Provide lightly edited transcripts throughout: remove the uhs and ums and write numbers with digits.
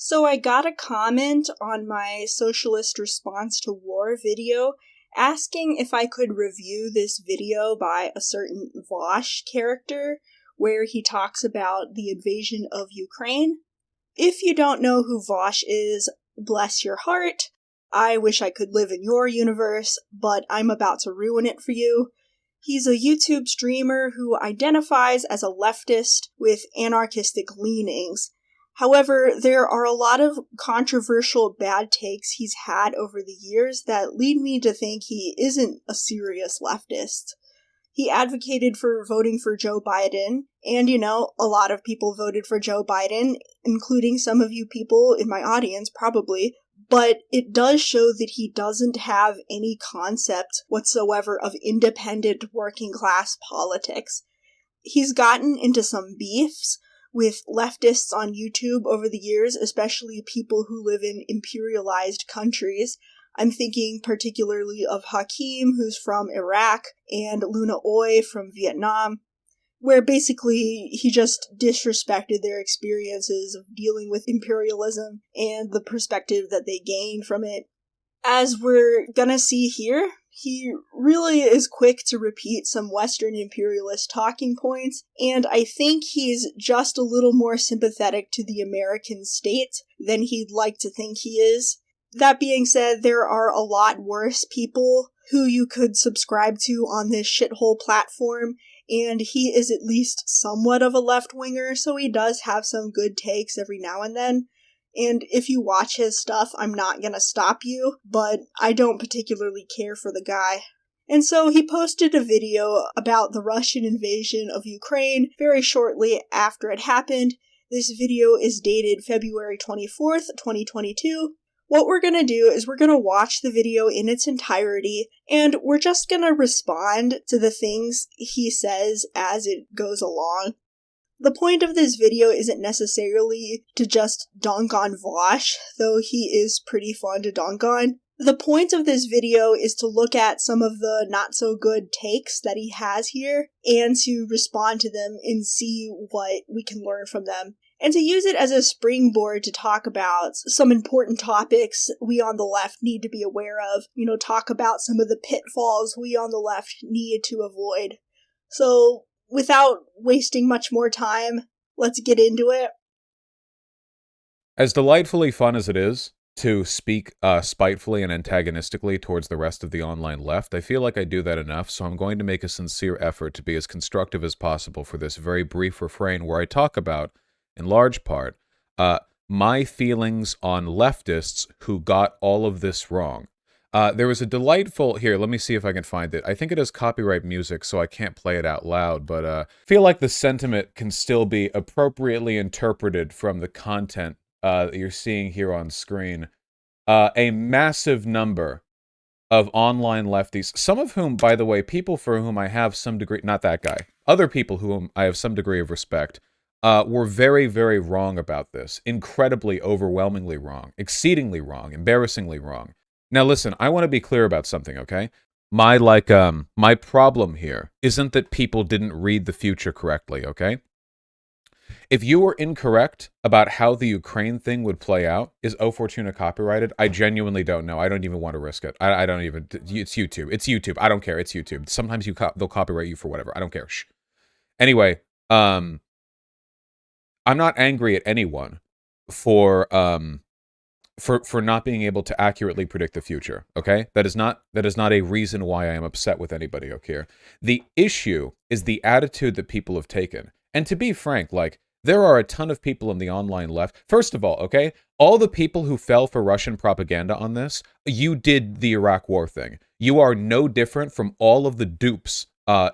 So I got a comment on my Socialist response to war video asking if I could review this video by a certain Vaush character where he talks about the invasion of Ukraine. If you don't know who Vaush is, bless your heart. I wish I could live in your universe, but I'm about to ruin it for you. He's a YouTube streamer who identifies as a leftist with anarchistic leanings. However, there are a lot of controversial bad takes he's had over the years that lead me to think he isn't a serious leftist. He advocated for voting for Joe Biden, and a lot of people voted for Joe Biden, including some of you people in my audience, probably. But it does show that he doesn't have any concept whatsoever of independent working class politics. He's gotten into some beefs with leftists on YouTube over the years, especially people who live in imperialized countries. I'm thinking particularly of Hakeem, who's from Iraq, and Luna Oi from Vietnam, where basically he just disrespected their experiences of dealing with imperialism and the perspective that they gained from it. As we're gonna see here, he really is quick to repeat some Western imperialist talking points, and I think he's just a little more sympathetic to the American state than he'd like to think he is. That being said, there are a lot worse people who you could subscribe to on this shithole platform, and he is at least somewhat of a left-winger, so he does have some good takes every now and then. And if you watch his stuff, I'm not gonna stop you, but I don't particularly care for the guy. And so he posted a video about the Russian invasion of Ukraine very shortly after it happened. This video is dated February 24th, 2022. What we're gonna do is we're gonna watch the video in its entirety, and we're just gonna respond to the things he says as it goes along. The point of this video isn't necessarily to just dunk on Vaush, though he is pretty fun to dunk on. The point of this video is to look at some of the not-so-good takes that he has here, and to respond to them and see what we can learn from them. And to use it as a springboard to talk about some important topics we on the left need to be aware of. Talk about some of the pitfalls we on the left need to avoid. So, without wasting much more time, let's get into it. As delightfully fun as it is to speak spitefully and antagonistically towards the rest of the online left, I feel like I do that enough, so I'm going to make a sincere effort to be as constructive as possible for this very brief refrain where I talk about, in large part, my feelings on leftists who got all of this wrong. There was a delightful... Here, let me see if I can find it. I think it has copyright music, so I can't play it out loud, but I feel like the sentiment can still be appropriately interpreted from the content that you're seeing here on screen. A massive number of online lefties, some of whom, by the way, people for whom I have some degree... Not that guy. Other people whom I have some degree of respect, were very, very wrong about this. Incredibly, overwhelmingly wrong. Exceedingly wrong. Embarrassingly wrong. Now listen, I want to be clear about something, okay? My problem here isn't that people didn't read the future correctly, okay? If you were incorrect about how the Ukraine thing would play out, is O Fortuna copyrighted? I genuinely don't know. I don't even want to risk it. I don't even... It's YouTube. It's YouTube. I don't care. It's YouTube. Sometimes they'll copyright you for whatever. I don't care. Shh. Anyway, I'm not angry at anyone for not being able to accurately predict the future, okay? That is not a reason why I am upset with anybody, okay? The issue is the attitude that people have taken. And to be frank, like, there are a ton of people in the online left. First of all, okay, all the people who fell for Russian propaganda on this, you did the Iraq war thing. You are no different from all of the dupes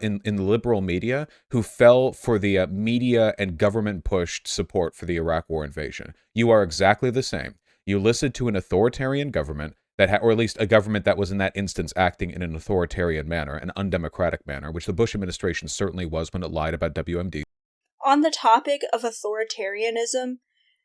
in the liberal media who fell for the media and government-pushed support for the Iraq war invasion. You are exactly the same. You listened to an authoritarian government that, or at least a government that was in that instance acting in an authoritarian manner, an undemocratic manner, which the Bush administration certainly was when it lied about WMD. On the topic of authoritarianism,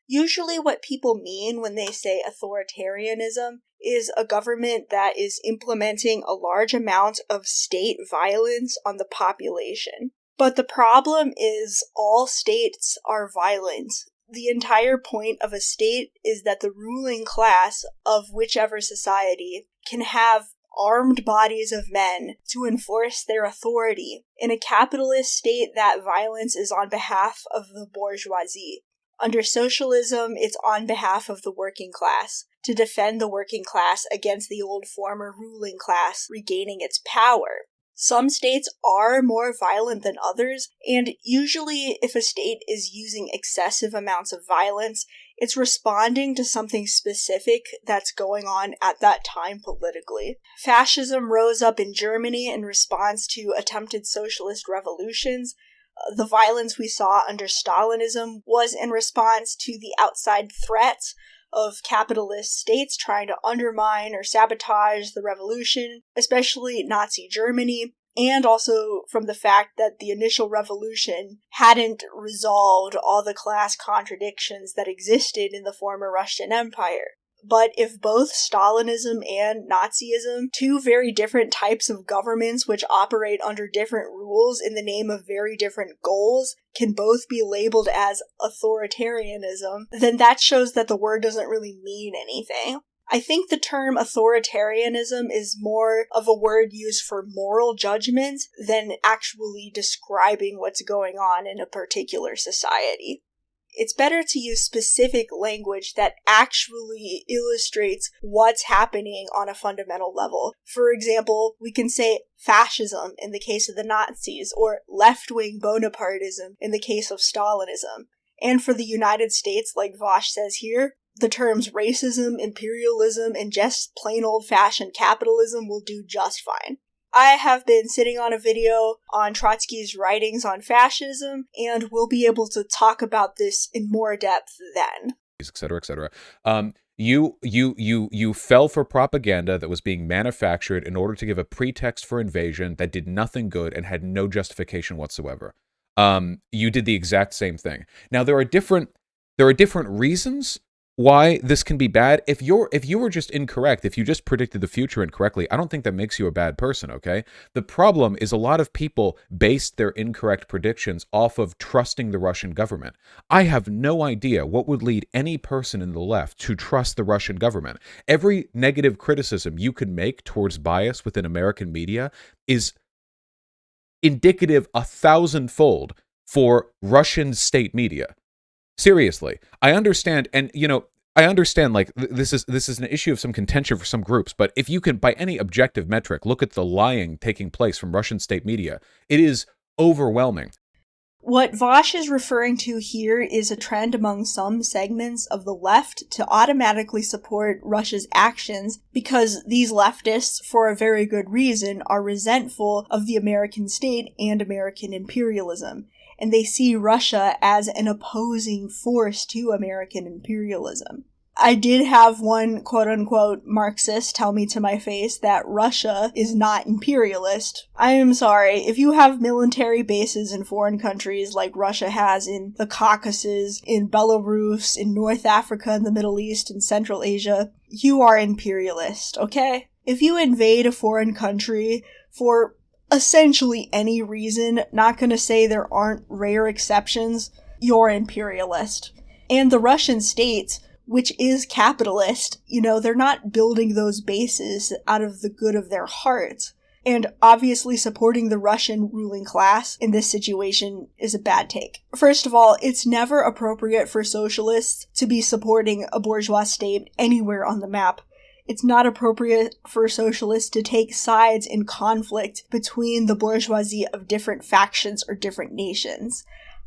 usually what people mean when they say authoritarianism is a government that is implementing a large amount of state violence on the population. But the problem is all states are violent. The entire point of a state is that the ruling class of whichever society can have armed bodies of men to enforce their authority. In a capitalist state, that violence is on behalf of the bourgeoisie. Under socialism, it's on behalf of the working class, to defend the working class against the old former ruling class regaining its power. Some states are more violent than others, and usually if a state is using excessive amounts of violence, it's responding to something specific that's going on at that time politically. Fascism rose up in Germany in response to attempted socialist revolutions. The violence we saw under Stalinism was in response to the outside threats of capitalist states trying to undermine or sabotage the revolution, especially Nazi Germany, and also from the fact that the initial revolution hadn't resolved all the class contradictions that existed in the former Russian Empire. But if both Stalinism and Nazism, two very different types of governments which operate under different rules in the name of very different goals, can both be labeled as authoritarianism, then that shows that the word doesn't really mean anything. I think the term authoritarianism is more of a word used for moral judgment than actually describing what's going on in a particular society. It's better to use specific language that actually illustrates what's happening on a fundamental level. For example, we can say fascism in the case of the Nazis, or left-wing Bonapartism in the case of Stalinism. And for the United States, like Vaush says here, the terms racism, imperialism, and just plain old-fashioned capitalism will do just fine. I have been sitting on a video on Trotsky's writings on fascism, and we'll be able to talk about this in more depth then. Etc., etc. You fell for propaganda that was being manufactured in order to give a pretext for invasion that did nothing good and had no justification whatsoever. You did the exact same thing. Now there are different reasons why this can be bad. If you were just incorrect, if you just predicted the future incorrectly, I don't think that makes you a bad person, okay? The problem is a lot of people based their incorrect predictions off of trusting the Russian government. I have no idea what would lead any person in the left to trust the Russian government. Every negative criticism you could make towards bias within American media is indicative 1,000-fold for Russian state media. Seriously, I understand, and I understand. Like this is an issue of some contention for some groups, but if you can, by any objective metric, look at the lying taking place from Russian state media, it is overwhelming. What Vaush is referring to here is a trend among some segments of the left to automatically support Russia's actions because these leftists, for a very good reason, are resentful of the American state and American imperialism. And they see Russia as an opposing force to American imperialism. I did have one quote-unquote Marxist tell me to my face that Russia is not imperialist. I am sorry, if you have military bases in foreign countries like Russia has in the Caucasus, in Belarus, in North Africa, in the Middle East, in Central Asia, you are imperialist, okay? If you invade a foreign country for essentially any reason, not gonna say there aren't rare exceptions, you're imperialist. And the Russian state, which is capitalist, they're not building those bases out of the good of their heart. And obviously supporting the Russian ruling class in this situation is a bad take. First of all, it's never appropriate for socialists to be supporting a bourgeois state anywhere on the map. It's not appropriate for socialists to take sides in conflict between the bourgeoisie of different factions or different nations.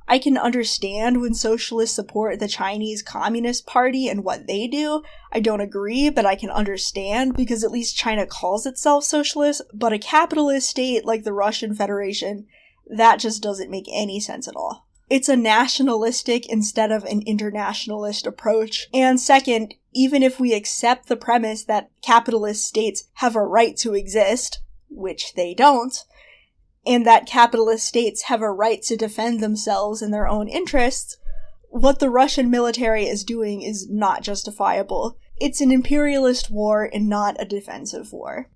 I can understand when socialists support the Chinese Communist Party and what they do. I don't agree, but I can understand because at least China calls itself socialist, but a capitalist state like the Russian Federation, that just doesn't make any sense at all. It's a nationalistic instead of an internationalist approach. And second, even if we accept the premise that capitalist states have a right to exist, which they don't, and that capitalist states have a right to defend themselves in their own interests, what the Russian military is doing is not justifiable. It's an imperialist war and not a defensive war.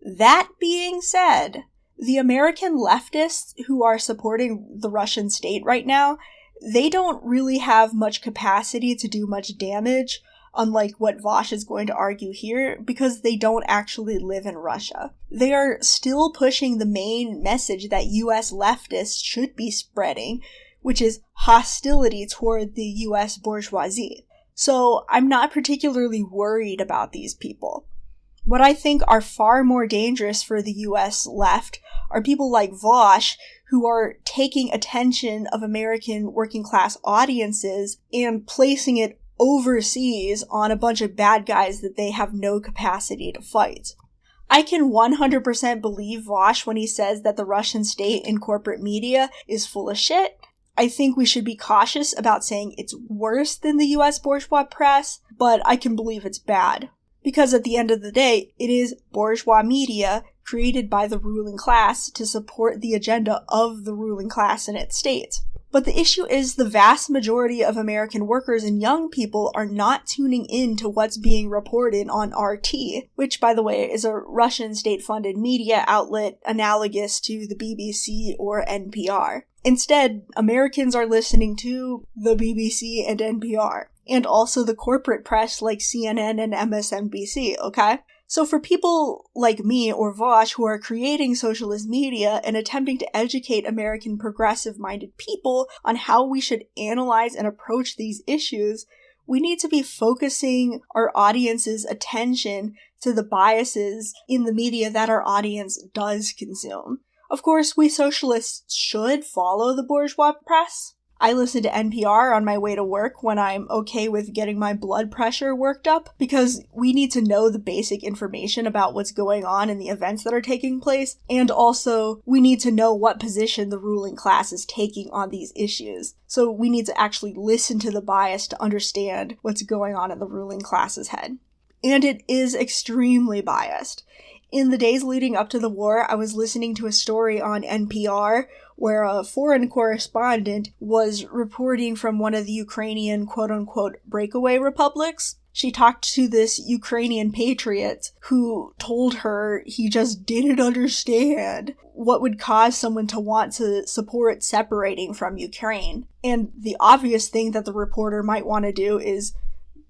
That being said, the American leftists who are supporting the Russian state right now, they don't really have much capacity to do much damage, unlike what Vaush is going to argue here, because they don't actually live in Russia. They are still pushing the main message that US leftists should be spreading, which is hostility toward the US bourgeoisie. So I'm not particularly worried about these people. What I think are far more dangerous for the US left are people like Vaush, who are taking attention of American working class audiences and placing it overseas on a bunch of bad guys that they have no capacity to fight. I can 100% believe Vaush when he says that the Russian state and corporate media is full of shit. I think we should be cautious about saying it's worse than the US bourgeois press, but I can believe it's bad. Because at the end of the day, it is bourgeois media created by the ruling class to support the agenda of the ruling class in its state. But the issue is the vast majority of American workers and young people are not tuning in to what's being reported on RT, which, by the way, is a Russian state-funded media outlet analogous to the BBC or NPR. Instead, Americans are listening to the BBC and NPR, and also the corporate press like CNN and MSNBC, okay? So for people like me or Vaush who are creating socialist media and attempting to educate American progressive-minded people on how we should analyze and approach these issues, we need to be focusing our audience's attention to the biases in the media that our audience does consume. Of course, we socialists should follow the bourgeois press. I listen to NPR on my way to work when I'm okay with getting my blood pressure worked up, because we need to know the basic information about what's going on in the events that are taking place, and also we need to know what position the ruling class is taking on these issues. So we need to actually listen to the bias to understand what's going on in the ruling class's head. And it is extremely biased. In the days leading up to the war, I was listening to a story on NPR where a foreign correspondent was reporting from one of the Ukrainian quote-unquote breakaway republics. She talked to this Ukrainian patriot who told her he just didn't understand what would cause someone to want to support separating from Ukraine. And the obvious thing that the reporter might want to do is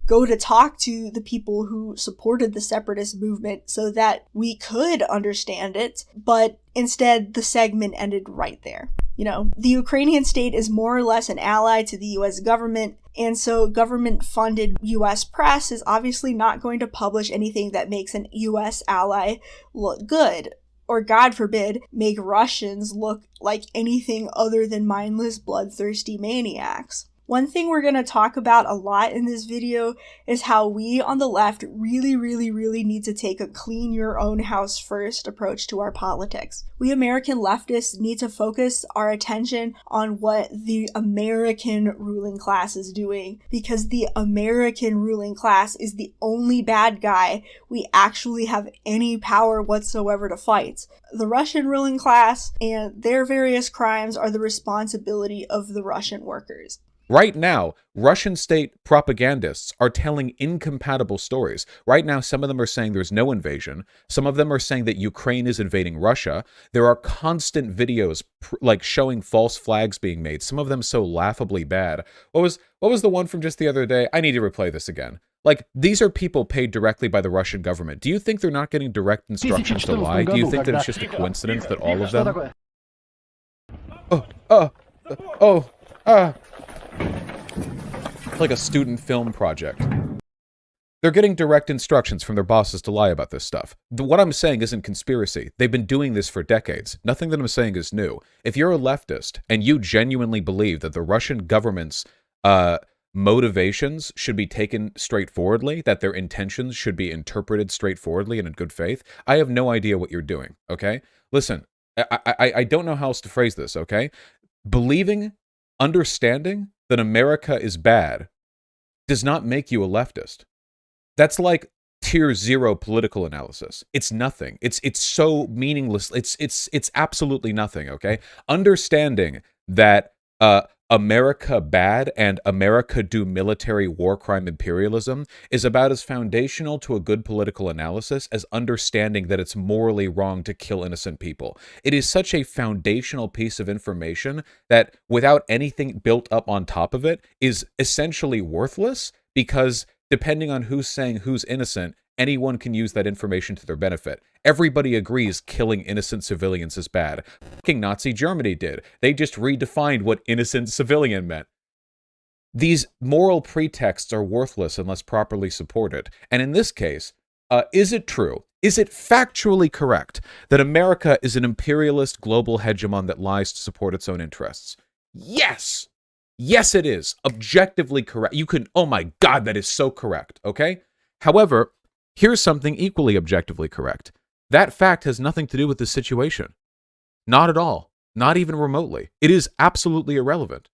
go to talk to the people who supported the separatist movement so that we could understand it, but instead the segment ended right there. You know, the Ukrainian state is more or less an ally to the US government, and so government-funded US press is obviously not going to publish anything that makes an US ally look good, or God forbid, make Russians look like anything other than mindless, bloodthirsty maniacs. One thing we're going to talk about a lot in this video is how we on the left really need to take a clean your own house first approach to our politics. We American leftists need to focus our attention on what the American ruling class is doing, because the American ruling class is the only bad guy we actually have any power whatsoever to fight. The Russian ruling class and their various crimes are the responsibility of the Russian workers. Right now, Russian state propagandists are telling incompatible stories. Right now, some of them are saying there's no invasion. Some of them are saying that Ukraine is invading Russia. There are constant videos like showing false flags being made, some of them so laughably bad. What was the one from just the other day? I need to replay this again. Like, these are people paid directly by the Russian government. Do you think they're not getting direct instructions to lie? Do you think that it's just a coincidence that all of them... like a student film project. They're getting direct instructions from their bosses to lie about this stuff. What I'm saying isn't conspiracy. They've been doing this for decades. Nothing that I'm saying is new. If you're a leftist and you genuinely believe that the Russian government's motivations should be taken straightforwardly, that their intentions should be interpreted straightforwardly and in good faith, I have no idea what you're doing, okay? Listen, I don't know how else to phrase this, okay? Understanding that America is bad does not make you a leftist. That's like tier 0 political analysis. It's nothing. It's so meaningless. It's absolutely nothing, okay? Understanding that America bad and America do military war crime imperialism is about as foundational to a good political analysis as understanding that it's morally wrong to kill innocent people. It is such a foundational piece of information that without anything built up on top of it is essentially worthless, because depending on who's saying who's innocent, anyone can use that information to their benefit. Everybody agrees killing innocent civilians is bad. Fucking Nazi Germany did. They just redefined what innocent civilian meant. These moral pretexts are worthless unless properly supported. And in this case, is it true? Is it factually correct that America is an imperialist global hegemon that lies to support its own interests? Yes! Yes, it is. Objectively correct. You can, oh my God, that is so correct, okay? However, here's something equally objectively correct. That fact has nothing to do with this situation. Not at all. Not even remotely. It is absolutely irrelevant.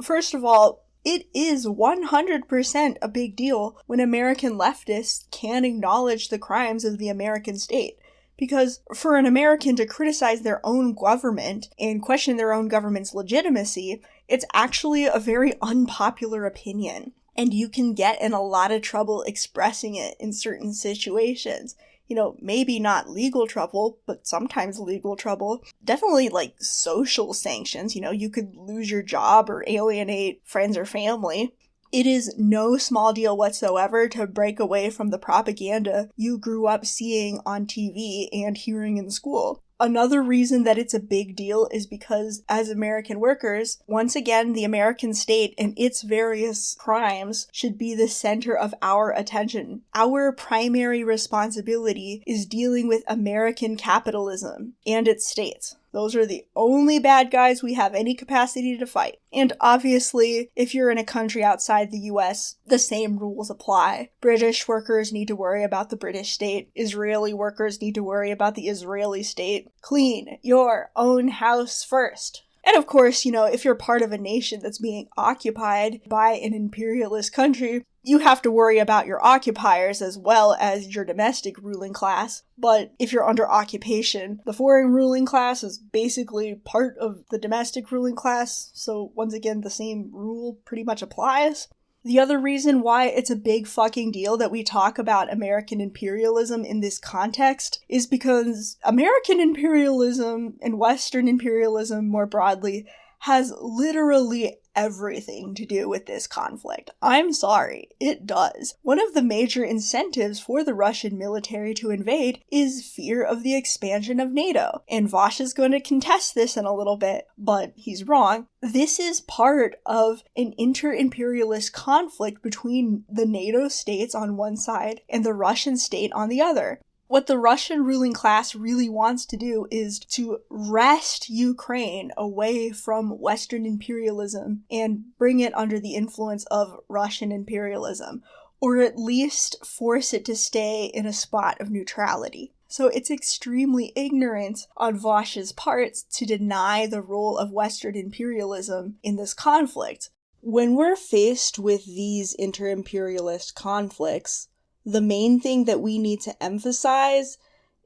First of all, it is 100% a big deal when American leftists can acknowledge the crimes of the American state. Because for an American to criticize their own government and question their own government's legitimacy, it's actually a very unpopular opinion. And you can get in a lot of trouble expressing it in certain situations. You know, maybe not legal trouble, but sometimes legal trouble. Definitely like social sanctions. You know, you could lose your job or alienate friends or family. It is no small deal whatsoever to break away from the propaganda you grew up seeing on TV and hearing in school. Another reason that it's a big deal is because as American workers, once again, the American state and its various crimes should be the center of our attention. Our primary responsibility is dealing with American capitalism and its states. Those are the only bad guys we have any capacity to fight. And obviously, if you're in a country outside the US, the same rules apply. British workers need to worry about the British state. Israeli workers need to worry about the Israeli state. Clean your own house first. And of course, you know, if you're part of a nation that's being occupied by an imperialist country, you have to worry about your occupiers as well as your domestic ruling class. But if you're under occupation, the foreign ruling class is basically part of the domestic ruling class. So once again, the same rule pretty much applies. The other reason why it's a big fucking deal that we talk about American imperialism in this context is because American imperialism and Western imperialism more broadly has literally everything to do with this conflict. I'm sorry, it does. One of the major incentives for the Russian military to invade is fear of the expansion of NATO. And Vaush is going to contest this in a little bit, but he's wrong. This is part of an inter-imperialist conflict between the NATO states on one side and the Russian state on the other. What the Russian ruling class really wants to do is to wrest Ukraine away from Western imperialism and bring it under the influence of Russian imperialism, or at least force it to stay in a spot of neutrality. So it's extremely ignorant on Vaush's part to deny the role of Western imperialism in this conflict. When we're faced with these inter-imperialist conflicts, the main thing that we need to emphasize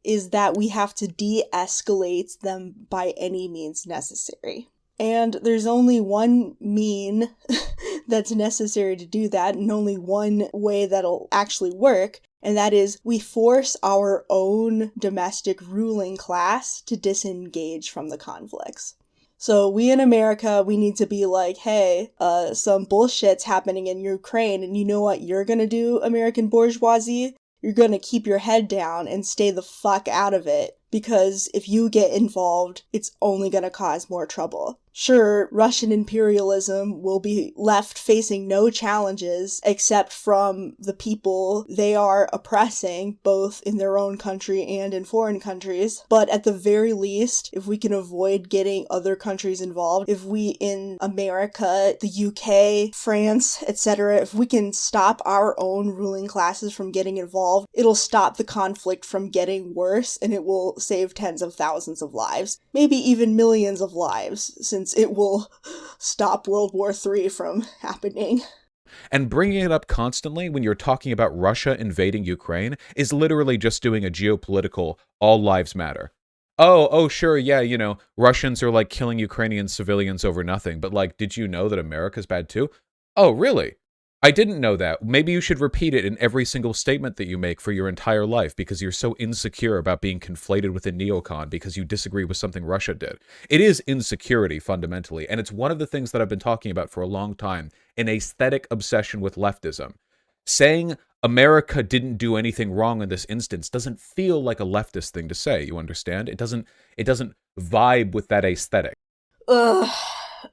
is that we have to de-escalate them by any means necessary. And there's only one mean that's necessary to do that, and only one way that'll actually work, and that is we force our own domestic ruling class to disengage from the conflicts. So we in America, we need to be like, hey, some bullshit's happening in Ukraine, and you know what you're gonna do, American bourgeoisie? You're gonna keep your head down and stay the fuck out of it, because if you get involved, it's only gonna cause more trouble. Sure, Russian imperialism will be left facing no challenges except from the people they are oppressing, both in their own country and in foreign countries. But at the very least, if we can avoid getting other countries involved, if we in America, the UK, France, etc., if we can stop our own ruling classes from getting involved, it'll stop the conflict from getting worse, and it will save tens of thousands of lives, maybe even millions of lives, since it will stop World War III from happening. And bringing it up constantly when you're talking about Russia invading Ukraine is literally just doing a geopolitical all lives matter. Oh, sure, yeah, Russians are like killing Ukrainian civilians over nothing, but like, did you know that America's bad too? Oh, really? I didn't know that. Maybe you should repeat it in every single statement that you make for your entire life because you're so insecure about being conflated with a neocon because you disagree with something Russia did. It is insecurity fundamentally, and it's one of the things that I've been talking about for a long time, an aesthetic obsession with leftism. Saying America didn't do anything wrong in this instance doesn't feel like a leftist thing to say, you understand? It doesn't vibe with that aesthetic. Ugh.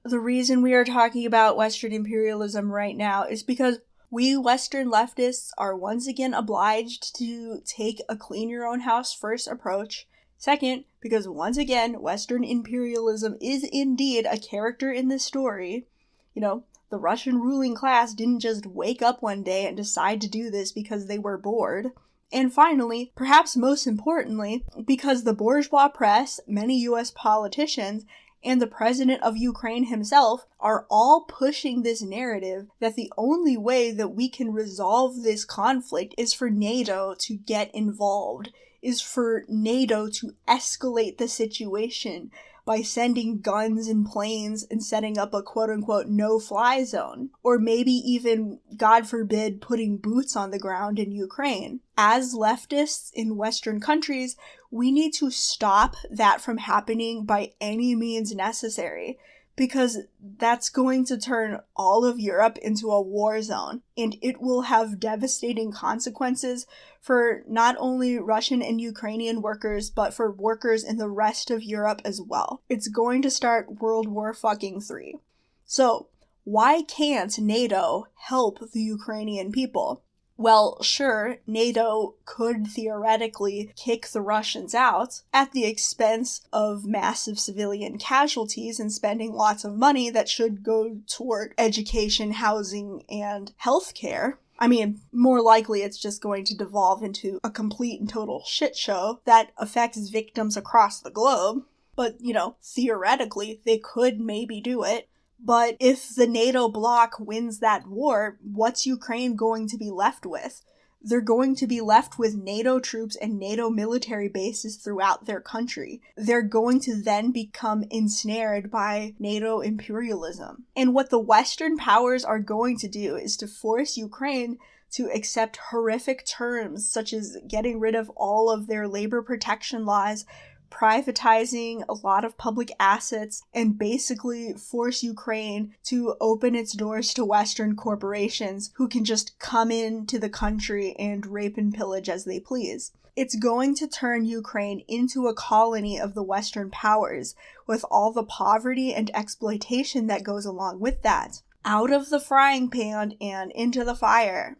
The reason we are talking about Western imperialism right now is because we Western leftists are once again obliged to take a clean your own house first approach. Second, because once again, Western imperialism is indeed a character in this story. The Russian ruling class didn't just wake up one day and decide to do this because they were bored. And finally, perhaps most importantly, because the bourgeois press, many US politicians, and the president of Ukraine himself are all pushing this narrative that the only way that we can resolve this conflict is for NATO to get involved, is for NATO to escalate the situation by sending guns and planes and setting up a quote-unquote no-fly zone, or maybe even, God forbid, putting boots on the ground in Ukraine. As leftists in Western countries, we need to stop that from happening by any means necessary, because that's going to turn all of Europe into a war zone, and it will have devastating consequences for not only Russian and Ukrainian workers, but for workers in the rest of Europe as well. It's going to start World War fucking III. So, why can't NATO help the Ukrainian people? Well, sure, NATO could theoretically kick the Russians out at the expense of massive civilian casualties and spending lots of money that should go toward education, housing, and healthcare. I mean, more likely it's just going to devolve into a complete and total shit show that affects victims across the globe. But, theoretically, they could maybe do it. But if the NATO bloc wins that war, what's Ukraine going to be left with? They're going to be left with NATO troops and NATO military bases throughout their country. They're going to then become ensnared by NATO imperialism. And what the Western powers are going to do is to force Ukraine to accept horrific terms, such as getting rid of all of their labor protection laws, privatizing a lot of public assets, and basically force Ukraine to open its doors to Western corporations who can just come into the country and rape and pillage as they please. It's going to turn Ukraine into a colony of the Western powers, with all the poverty and exploitation that goes along with that. Out of the frying pan and into the fire.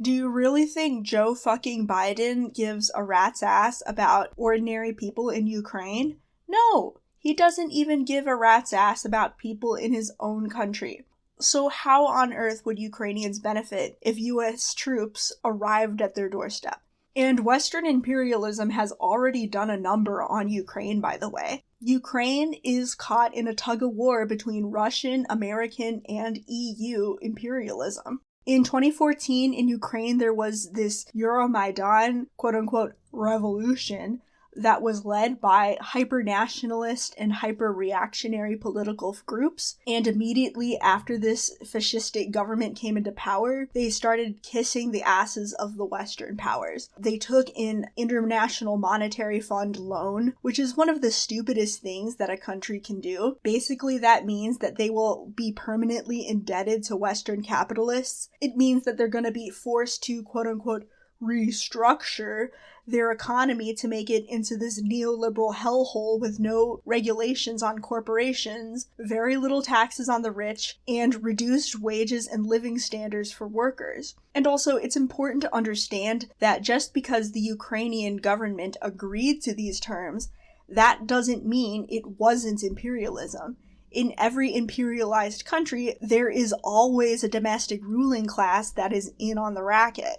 Do you really think Joe fucking Biden gives a rat's ass about ordinary people in Ukraine? No, he doesn't even give a rat's ass about people in his own country. So how on earth would Ukrainians benefit if US troops arrived at their doorstep? And Western imperialism has already done a number on Ukraine, by the way. Ukraine is caught in a tug-of-war between Russian, American, and EU imperialism. In 2014, in Ukraine, there was this Euromaidan, quote-unquote, revolution that was led by hyper-nationalist and hyper-reactionary political groups. And immediately after this fascistic government came into power, they started kissing the asses of the Western powers. They took an International Monetary Fund loan, which is one of the stupidest things that a country can do. Basically, that means that they will be permanently indebted to Western capitalists. It means that they're going to be forced to, quote-unquote, restructure their economy to make it into this neoliberal hellhole with no regulations on corporations, very little taxes on the rich, and reduced wages and living standards for workers. And also, it's important to understand that just because the Ukrainian government agreed to these terms, that doesn't mean it wasn't imperialism. In every imperialized country, there is always a domestic ruling class that is in on the racket.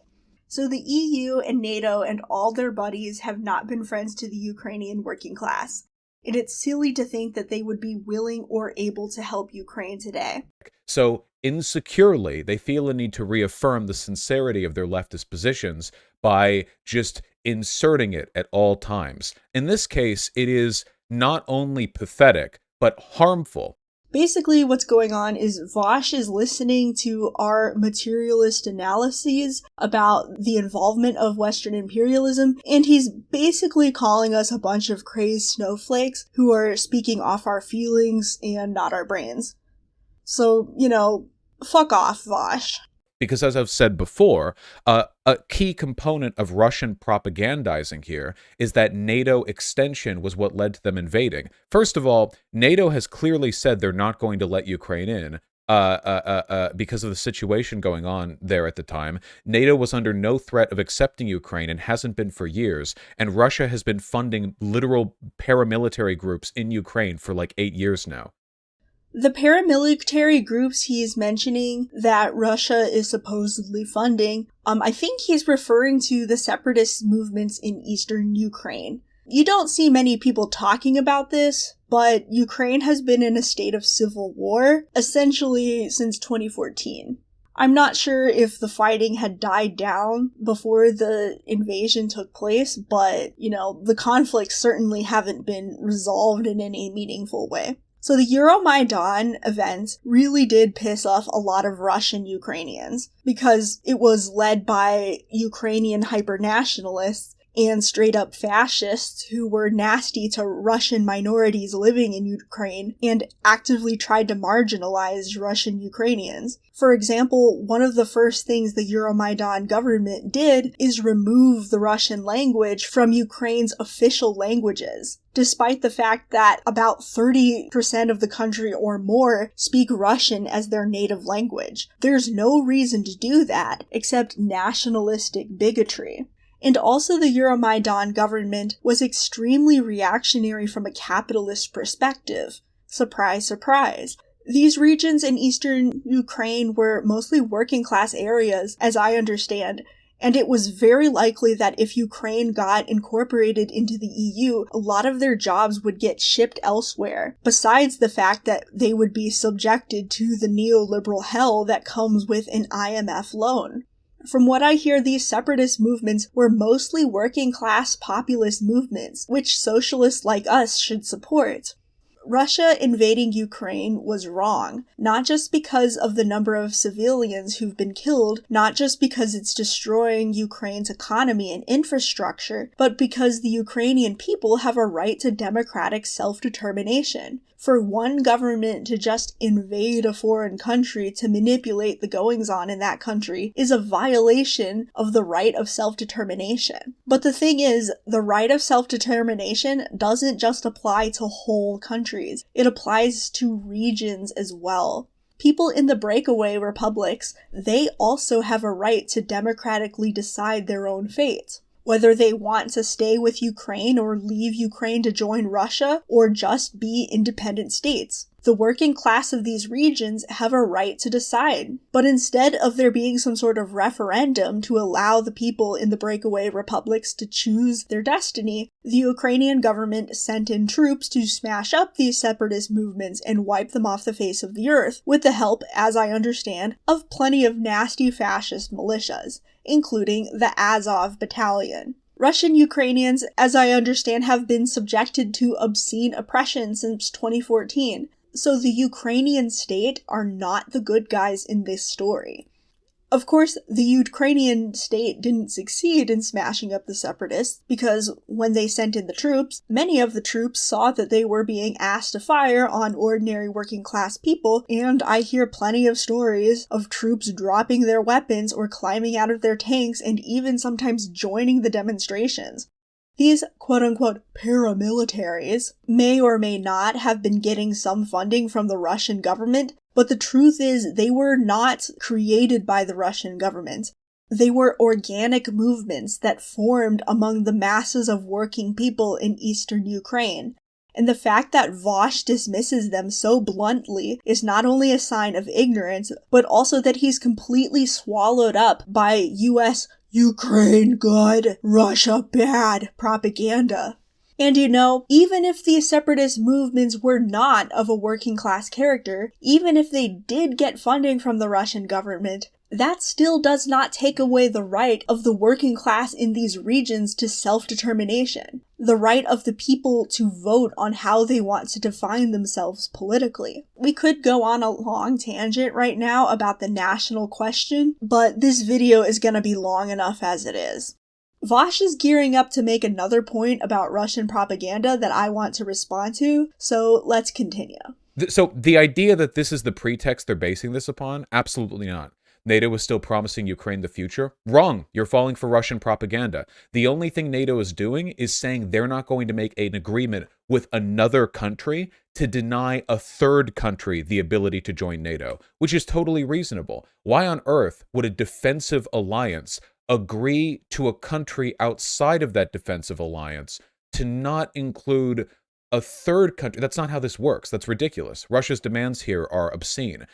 So the EU and NATO and all their buddies have not been friends to the Ukrainian working class. and it's silly to think that they would be willing or able to help Ukraine today. So, insecurely, they feel a need to reaffirm the sincerity of their leftist positions by just inserting it at all times. In this case, it is not only pathetic, but harmful. Basically, what's going on is Vaush is listening to our materialist analyses about the involvement of Western imperialism, and he's basically calling us a bunch of crazed snowflakes who are speaking off our feelings and not our brains. So, fuck off, Vaush. Because as I've said before, a key component of Russian propagandizing here is that NATO extension was what led to them invading. First of all, NATO has clearly said they're not going to let Ukraine in because of the situation going on there at the time. NATO was under no threat of accepting Ukraine and hasn't been for years, and Russia has been funding literal paramilitary groups in Ukraine for like 8 years now. The paramilitary groups he's mentioning that Russia is supposedly funding, I think he's referring to the separatist movements in eastern Ukraine. You don't see many people talking about this, but Ukraine has been in a state of civil war, essentially since 2014. I'm not sure if the fighting had died down before the invasion took place, but, the conflicts certainly haven't been resolved in any meaningful way. So the Euromaidan event really did piss off a lot of Russian Ukrainians because it was led by Ukrainian hypernationalists and straight-up fascists who were nasty to Russian minorities living in Ukraine and actively tried to marginalize Russian Ukrainians. For example, one of the first things the Euromaidan government did is remove the Russian language from Ukraine's official languages, despite the fact that about 30% of the country or more speak Russian as their native language. There's no reason to do that except nationalistic bigotry. And also the Euromaidan government was extremely reactionary from a capitalist perspective. Surprise, surprise. These regions in eastern Ukraine were mostly working-class areas, as I understand, and it was very likely that if Ukraine got incorporated into the EU, a lot of their jobs would get shipped elsewhere, besides the fact that they would be subjected to the neoliberal hell that comes with an IMF loan. From what I hear, these separatist movements were mostly working-class populist movements, which socialists like us should support. Russia invading Ukraine was wrong, not just because of the number of civilians who've been killed, not just because it's destroying Ukraine's economy and infrastructure, but because the Ukrainian people have a right to democratic self-determination. For one government to just invade a foreign country to manipulate the goings-on in that country is a violation of the right of self-determination. But the thing is, the right of self-determination doesn't just apply to whole countries. It applies to regions as well. People in the breakaway republics, they also have a right to democratically decide their own fate. Whether they want to stay with Ukraine or leave Ukraine to join Russia or just be independent states. The working class of these regions have a right to decide. But instead of there being some sort of referendum to allow the people in the breakaway republics to choose their destiny, the Ukrainian government sent in troops to smash up these separatist movements and wipe them off the face of the earth, with the help, as I understand, of plenty of nasty fascist militias, including the Azov Battalion. Russian Ukrainians, as I understand, have been subjected to obscene oppression since 2014, so the Ukrainian state are not the good guys in this story. Of course, the Ukrainian state didn't succeed in smashing up the separatists, because when they sent in the troops, many of the troops saw that they were being asked to fire on ordinary working-class people, and I hear plenty of stories of troops dropping their weapons or climbing out of their tanks and even sometimes joining the demonstrations. These quote-unquote paramilitaries may or may not have been getting some funding from the Russian government, but the truth is they were not created by the Russian government. They were organic movements that formed among the masses of working people in eastern Ukraine. And the fact that Vaush dismisses them so bluntly is not only a sign of ignorance, but also that he's completely swallowed up by US Ukraine good, Russia bad propaganda. And even if these separatist movements were not of a working class character, even if they did get funding from the Russian government, that still does not take away the right of the working class in these regions to self-determination, the right of the people to vote on how they want to define themselves politically. We could go on a long tangent right now about the national question, but this video is going to be long enough as it is. Vaush is gearing up to make another point about Russian propaganda that I want to respond to, so let's continue. So the idea that this is the pretext they're basing this upon? Absolutely not. NATO is still promising Ukraine the future? Wrong. You're falling for Russian propaganda. The only thing NATO is doing is saying they're not going to make an agreement with another country to deny a third country the ability to join NATO, which is totally reasonable. Why on earth would a defensive alliance agree to a country outside of that defensive alliance to not include a third country? That's not how this works. That's ridiculous. Russia's demands here are obscene.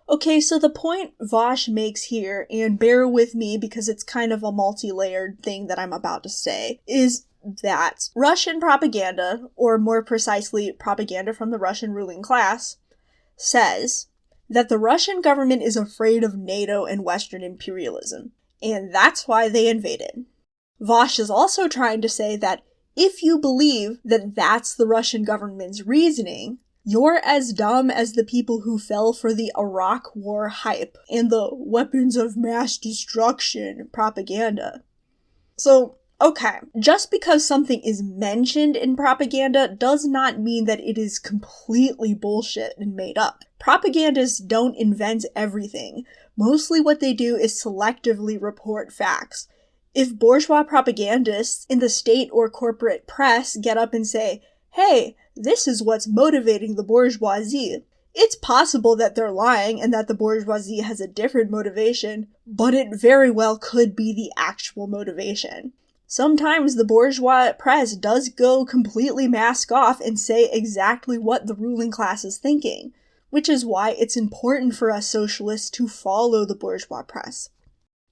Okay, so the point Vaush makes here, and bear with me because it's kind of a multi-layered thing that I'm about to say, is that Russian propaganda, or more precisely, propaganda from the Russian ruling class, says that the Russian government is afraid of NATO and Western imperialism, and that's why they invaded. Vaush is also trying to say that if you believe that that's the Russian government's reasoning, you're as dumb as the people who fell for the Iraq War hype and the weapons of mass destruction propaganda. So, okay, just because something is mentioned in propaganda does not mean that it is completely bullshit and made up. Propagandists don't invent everything. Mostly what they do is selectively report facts. If bourgeois propagandists in the state or corporate press get up and say, hey, this is what's motivating the bourgeoisie, it's possible that they're lying and that the bourgeoisie has a different motivation, but it very well could be the actual motivation. Sometimes the bourgeois press does go completely mask off and say exactly what the ruling class is thinking, which is why it's important for us socialists to follow the bourgeois press.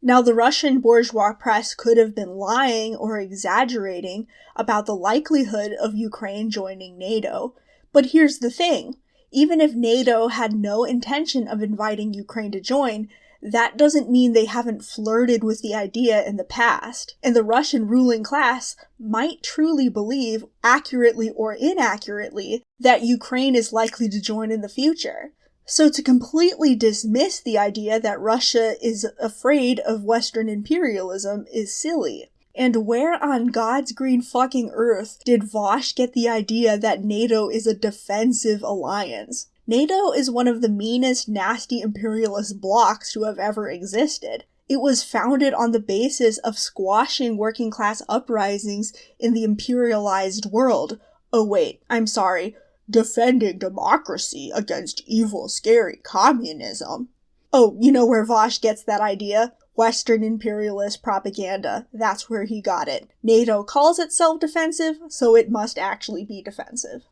Now, the Russian bourgeois press could have been lying or exaggerating about the likelihood of Ukraine joining NATO, but here's the thing. Even if NATO had no intention of inviting Ukraine to join, that doesn't mean they haven't flirted with the idea in the past, and the Russian ruling class might truly believe, accurately or inaccurately, that Ukraine is likely to join in the future. So to completely dismiss the idea that Russia is afraid of Western imperialism is silly. And where on God's green fucking earth did Vaush get the idea that NATO is a defensive alliance? NATO is one of the meanest, nasty imperialist blocs to have ever existed. It was founded on the basis of squashing working class uprisings in the imperialized world. Oh wait, I'm sorry. Defending democracy against evil, scary communism. Oh, you know where Vaush gets that idea? Western imperialist propaganda. That's where he got it. NATO calls itself defensive, so it must actually be defensive.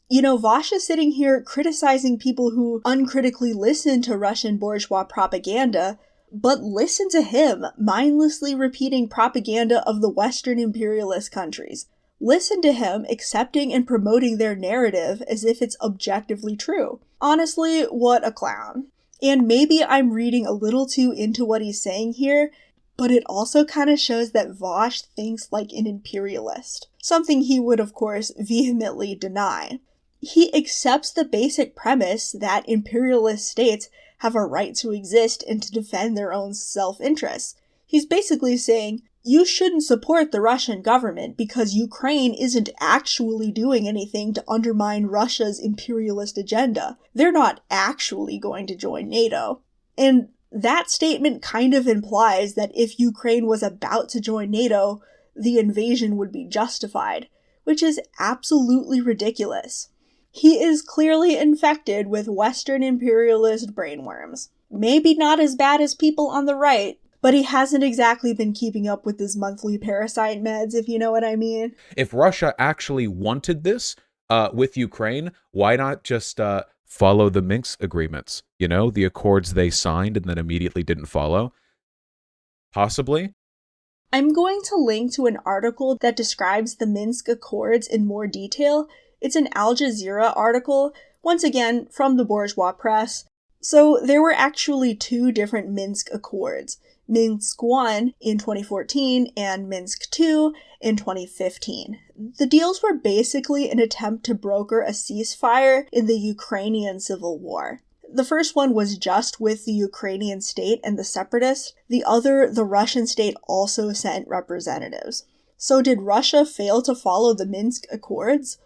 You know, Vaush is sitting here criticizing people who uncritically listen to Russian bourgeois propaganda, but listen to him mindlessly repeating propaganda of the Western imperialist countries. Listen to him accepting and promoting their narrative as if it's objectively true. Honestly, what a clown. And maybe I'm reading a little too into what he's saying here, but it also kind of shows that Vaush thinks like an imperialist. Something he would, of course, vehemently deny. He accepts the basic premise that imperialist states have a right to exist and to defend their own self-interests. He's basically saying, you shouldn't support the Russian government because Ukraine isn't actually doing anything to undermine Russia's imperialist agenda. They're not actually going to join NATO. And that statement kind of implies that if Ukraine was about to join NATO, the invasion would be justified, which is absolutely ridiculous. He is clearly infected with Western imperialist brainworms. Maybe not as bad as people on the right, but he hasn't exactly been keeping up with his monthly parasite meds, if you know what I mean. If Russia actually wanted this with Ukraine, why not just follow the Minsk agreements? You know, the accords they signed and then immediately didn't follow? Possibly. I'm going to link to an article that describes the Minsk Accords in more detail. It's an Al Jazeera article, once again from the bourgeois press. So there were actually two different Minsk Accords, Minsk I in 2014 and Minsk II in 2015. The deals were basically an attempt to broker a ceasefire in the Ukrainian civil war. The first one was just with the Ukrainian state and the separatists. The other, the Russian state, also sent representatives. So did Russia fail to follow the Minsk Accords?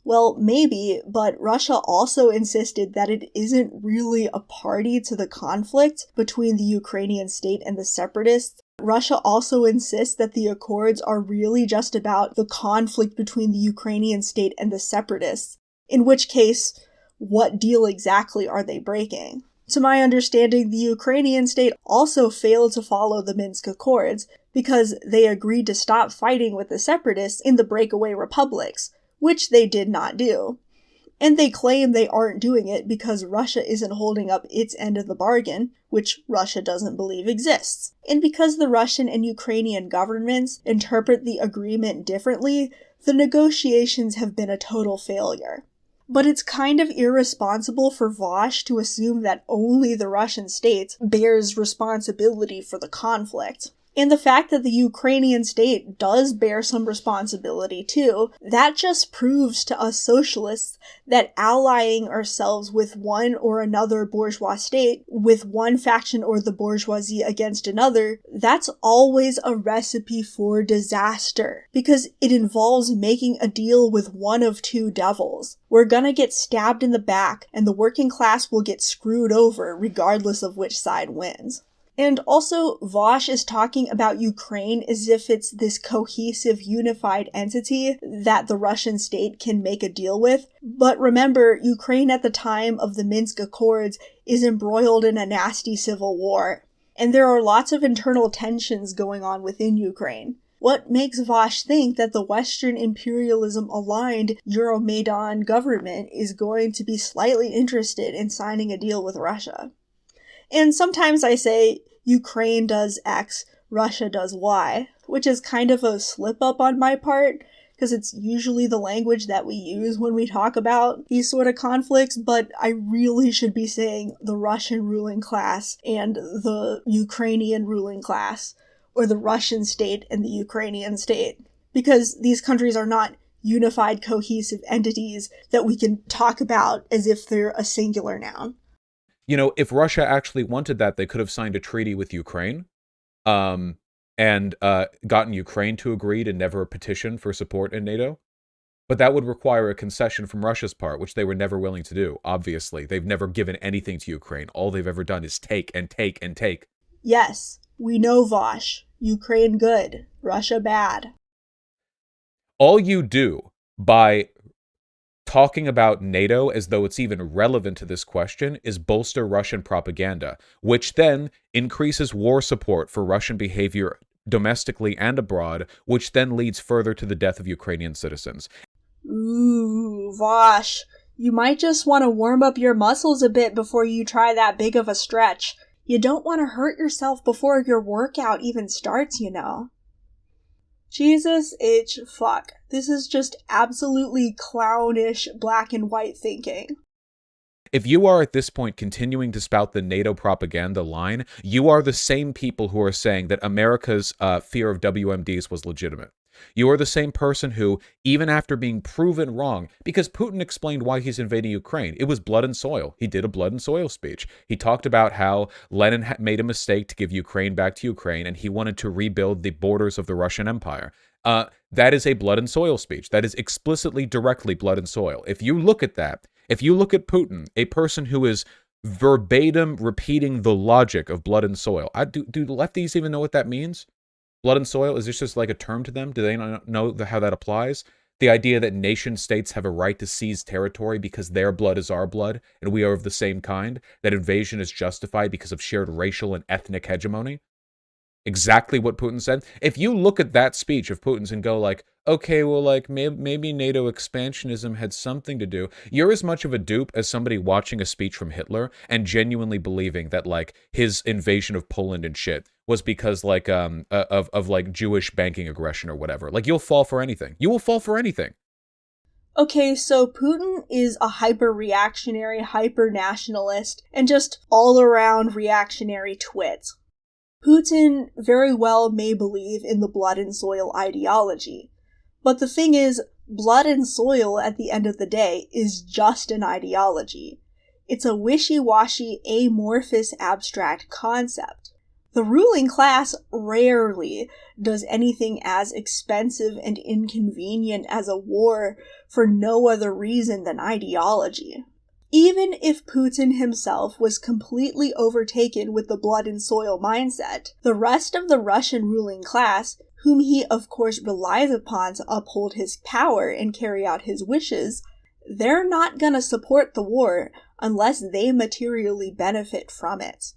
Well, maybe, but Russia also insisted that it isn't really a party to the conflict between the Ukrainian state and the separatists. Russia also insists that the Accords are really just about the conflict between the Ukrainian state and the separatists, in which case, what deal exactly are they breaking? To my understanding, the Ukrainian state also failed to follow the Minsk Accords because they agreed to stop fighting with the separatists in the breakaway republics, which they did not do. And they claim they aren't doing it because Russia isn't holding up its end of the bargain, which Russia doesn't believe exists. And because the Russian and Ukrainian governments interpret the agreement differently, the negotiations have been a total failure. But it's kind of irresponsible for Vaush to assume that only the Russian state bears responsibility for the conflict. And the fact that the Ukrainian state does bear some responsibility too, that just proves to us socialists that allying ourselves with one or another bourgeois state, with one faction or the bourgeoisie against another, that's always a recipe for disaster, because it involves making a deal with one of two devils. We're gonna get stabbed in the back, and the working class will get screwed over regardless of which side wins. And also, Vaush is talking about Ukraine as if it's this cohesive, unified entity that the Russian state can make a deal with. But remember, Ukraine at the time of the Minsk Accords is embroiled in a nasty civil war. And there are lots of internal tensions going on within Ukraine. What makes Vaush think that the Western imperialism-aligned Euromaidan government is going to be slightly interested in signing a deal with Russia? And sometimes I say, Ukraine does X, Russia does Y, which is kind of a slip-up on my part, because it's usually the language that we use when we talk about these sort of conflicts, but I really should be saying the Russian ruling class and the Ukrainian ruling class, or the Russian state and the Ukrainian state, because these countries are not unified, cohesive entities that we can talk about as if they're a singular noun. You know, if Russia actually wanted that, they could have signed a treaty with Ukraine and gotten Ukraine to agree to never petition for support in NATO. But that would require a concession from Russia's part, which they were never willing to do, obviously. They've never given anything to Ukraine. All they've ever done is take and take and take. Yes, we know, Vaush. Ukraine good, Russia bad. All you do by talking about NATO as though it's even relevant to this question is bolster Russian propaganda, which then increases war support for Russian behavior domestically and abroad, which then leads further to the death of Ukrainian citizens. Ooh, Vaush, you might just want to warm up your muscles a bit before you try that big of a stretch. You don't want to hurt yourself before your workout even starts, you know. Jesus H. fuck. This is just absolutely clownish black and white thinking. If you are at this point continuing to spout the NATO propaganda line, you are the same people who are saying that America's fear of WMDs was legitimate. You are the same person who, even after being proven wrong, because Putin explained why he's invading Ukraine, it was blood and soil. He did a blood and soil speech. He talked about how Lenin made a mistake to give Ukraine back to Ukraine, and he wanted to rebuild the borders of the Russian Empire. That is a blood and soil speech. That is explicitly, directly blood and soil. If you look at that, if you look at Putin, a person who is verbatim repeating the logic of blood and soil, do lefties even know what that means? Blood and soil, is this just like a term to them? Do they not know how that applies? The idea that nation states have a right to seize territory because their blood is our blood and we are of the same kind, that invasion is justified because of shared racial and ethnic hegemony? Exactly what Putin said. If you look at that speech of Putin's and go like, okay, well, like, maybe NATO expansionism had something to do. You're as much of a dupe as somebody watching a speech from Hitler and genuinely believing that, like, his invasion of Poland and shit was because, like, of like, Jewish banking aggression or whatever. Like, you'll fall for anything. You will fall for anything. Okay, so Putin is a hyper-reactionary, hyper-nationalist, and just all-around reactionary twit. Putin very well may believe in the blood and soil ideology. But the thing is, blood and soil at the end of the day is just an ideology. It's a wishy-washy, amorphous, abstract concept. The ruling class rarely does anything as expensive and inconvenient as a war for no other reason than ideology. Even if Putin himself was completely overtaken with the blood and soil mindset, the rest of the Russian ruling class, whom he of course relies upon to uphold his power and carry out his wishes, they're not gonna support the war unless they materially benefit from it.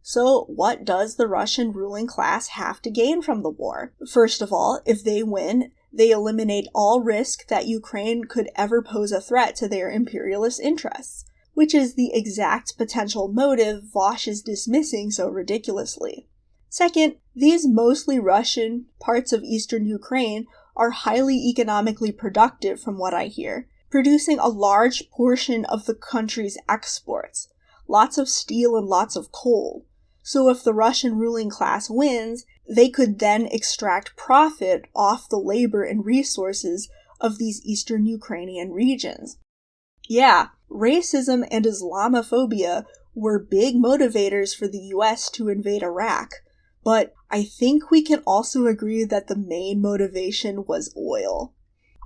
So what does the Russian ruling class have to gain from the war? First of all, if they win, they eliminate all risk that Ukraine could ever pose a threat to their imperialist interests, which is the exact potential motive Vaush is dismissing so ridiculously. Second, these mostly Russian parts of eastern Ukraine are highly economically productive from what I hear, producing a large portion of the country's exports, lots of steel and lots of coal. So if the Russian ruling class wins, they could then extract profit off the labor and resources of these eastern Ukrainian regions. Yeah, racism and Islamophobia were big motivators for the US to invade Iraq, but I think we can also agree that the main motivation was oil.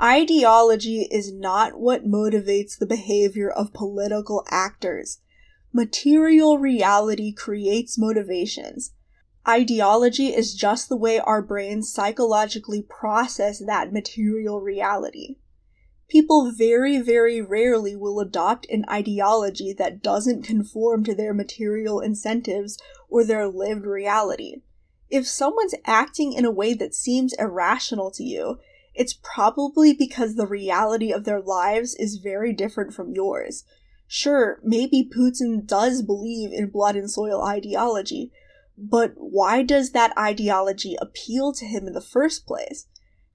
Ideology is not what motivates the behavior of political actors. Material reality creates motivations. Ideology is just the way our brains psychologically process that material reality. People very, very rarely will adopt an ideology that doesn't conform to their material incentives or their lived reality. If someone's acting in a way that seems irrational to you, it's probably because the reality of their lives is very different from yours. Sure, maybe Putin does believe in blood and soil ideology, but why does that ideology appeal to him in the first place?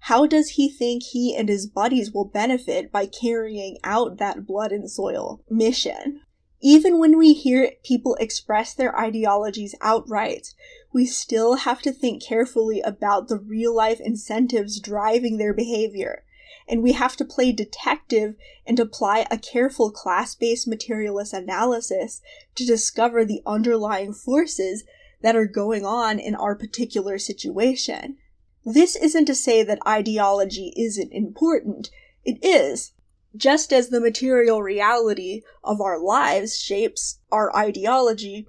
How does he think he and his buddies will benefit by carrying out that blood and soil mission? Even when we hear people express their ideologies outright, we still have to think carefully about the real-life incentives driving their behavior. And we have to play detective and apply a careful class-based materialist analysis to discover the underlying forces that are going on in our particular situation. This isn't to say that ideology isn't important. It is. Just as the material reality of our lives shapes our ideology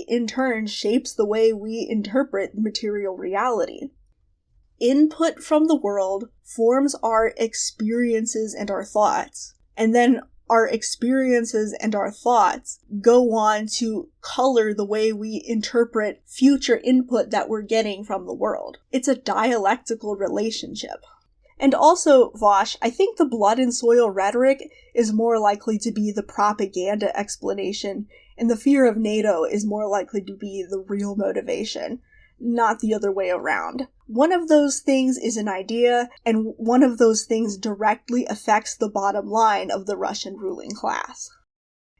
in turn shapes the way we interpret material reality. Input from the world forms our experiences and our thoughts, and then our experiences and our thoughts go on to color the way we interpret future input that we're getting from the world. It's a dialectical relationship. And also, Vaush, I think the blood and soil rhetoric is more likely to be the propaganda explanation, and the fear of NATO is more likely to be the real motivation, not the other way around. One of those things is an idea, and one of those things directly affects the bottom line of the Russian ruling class.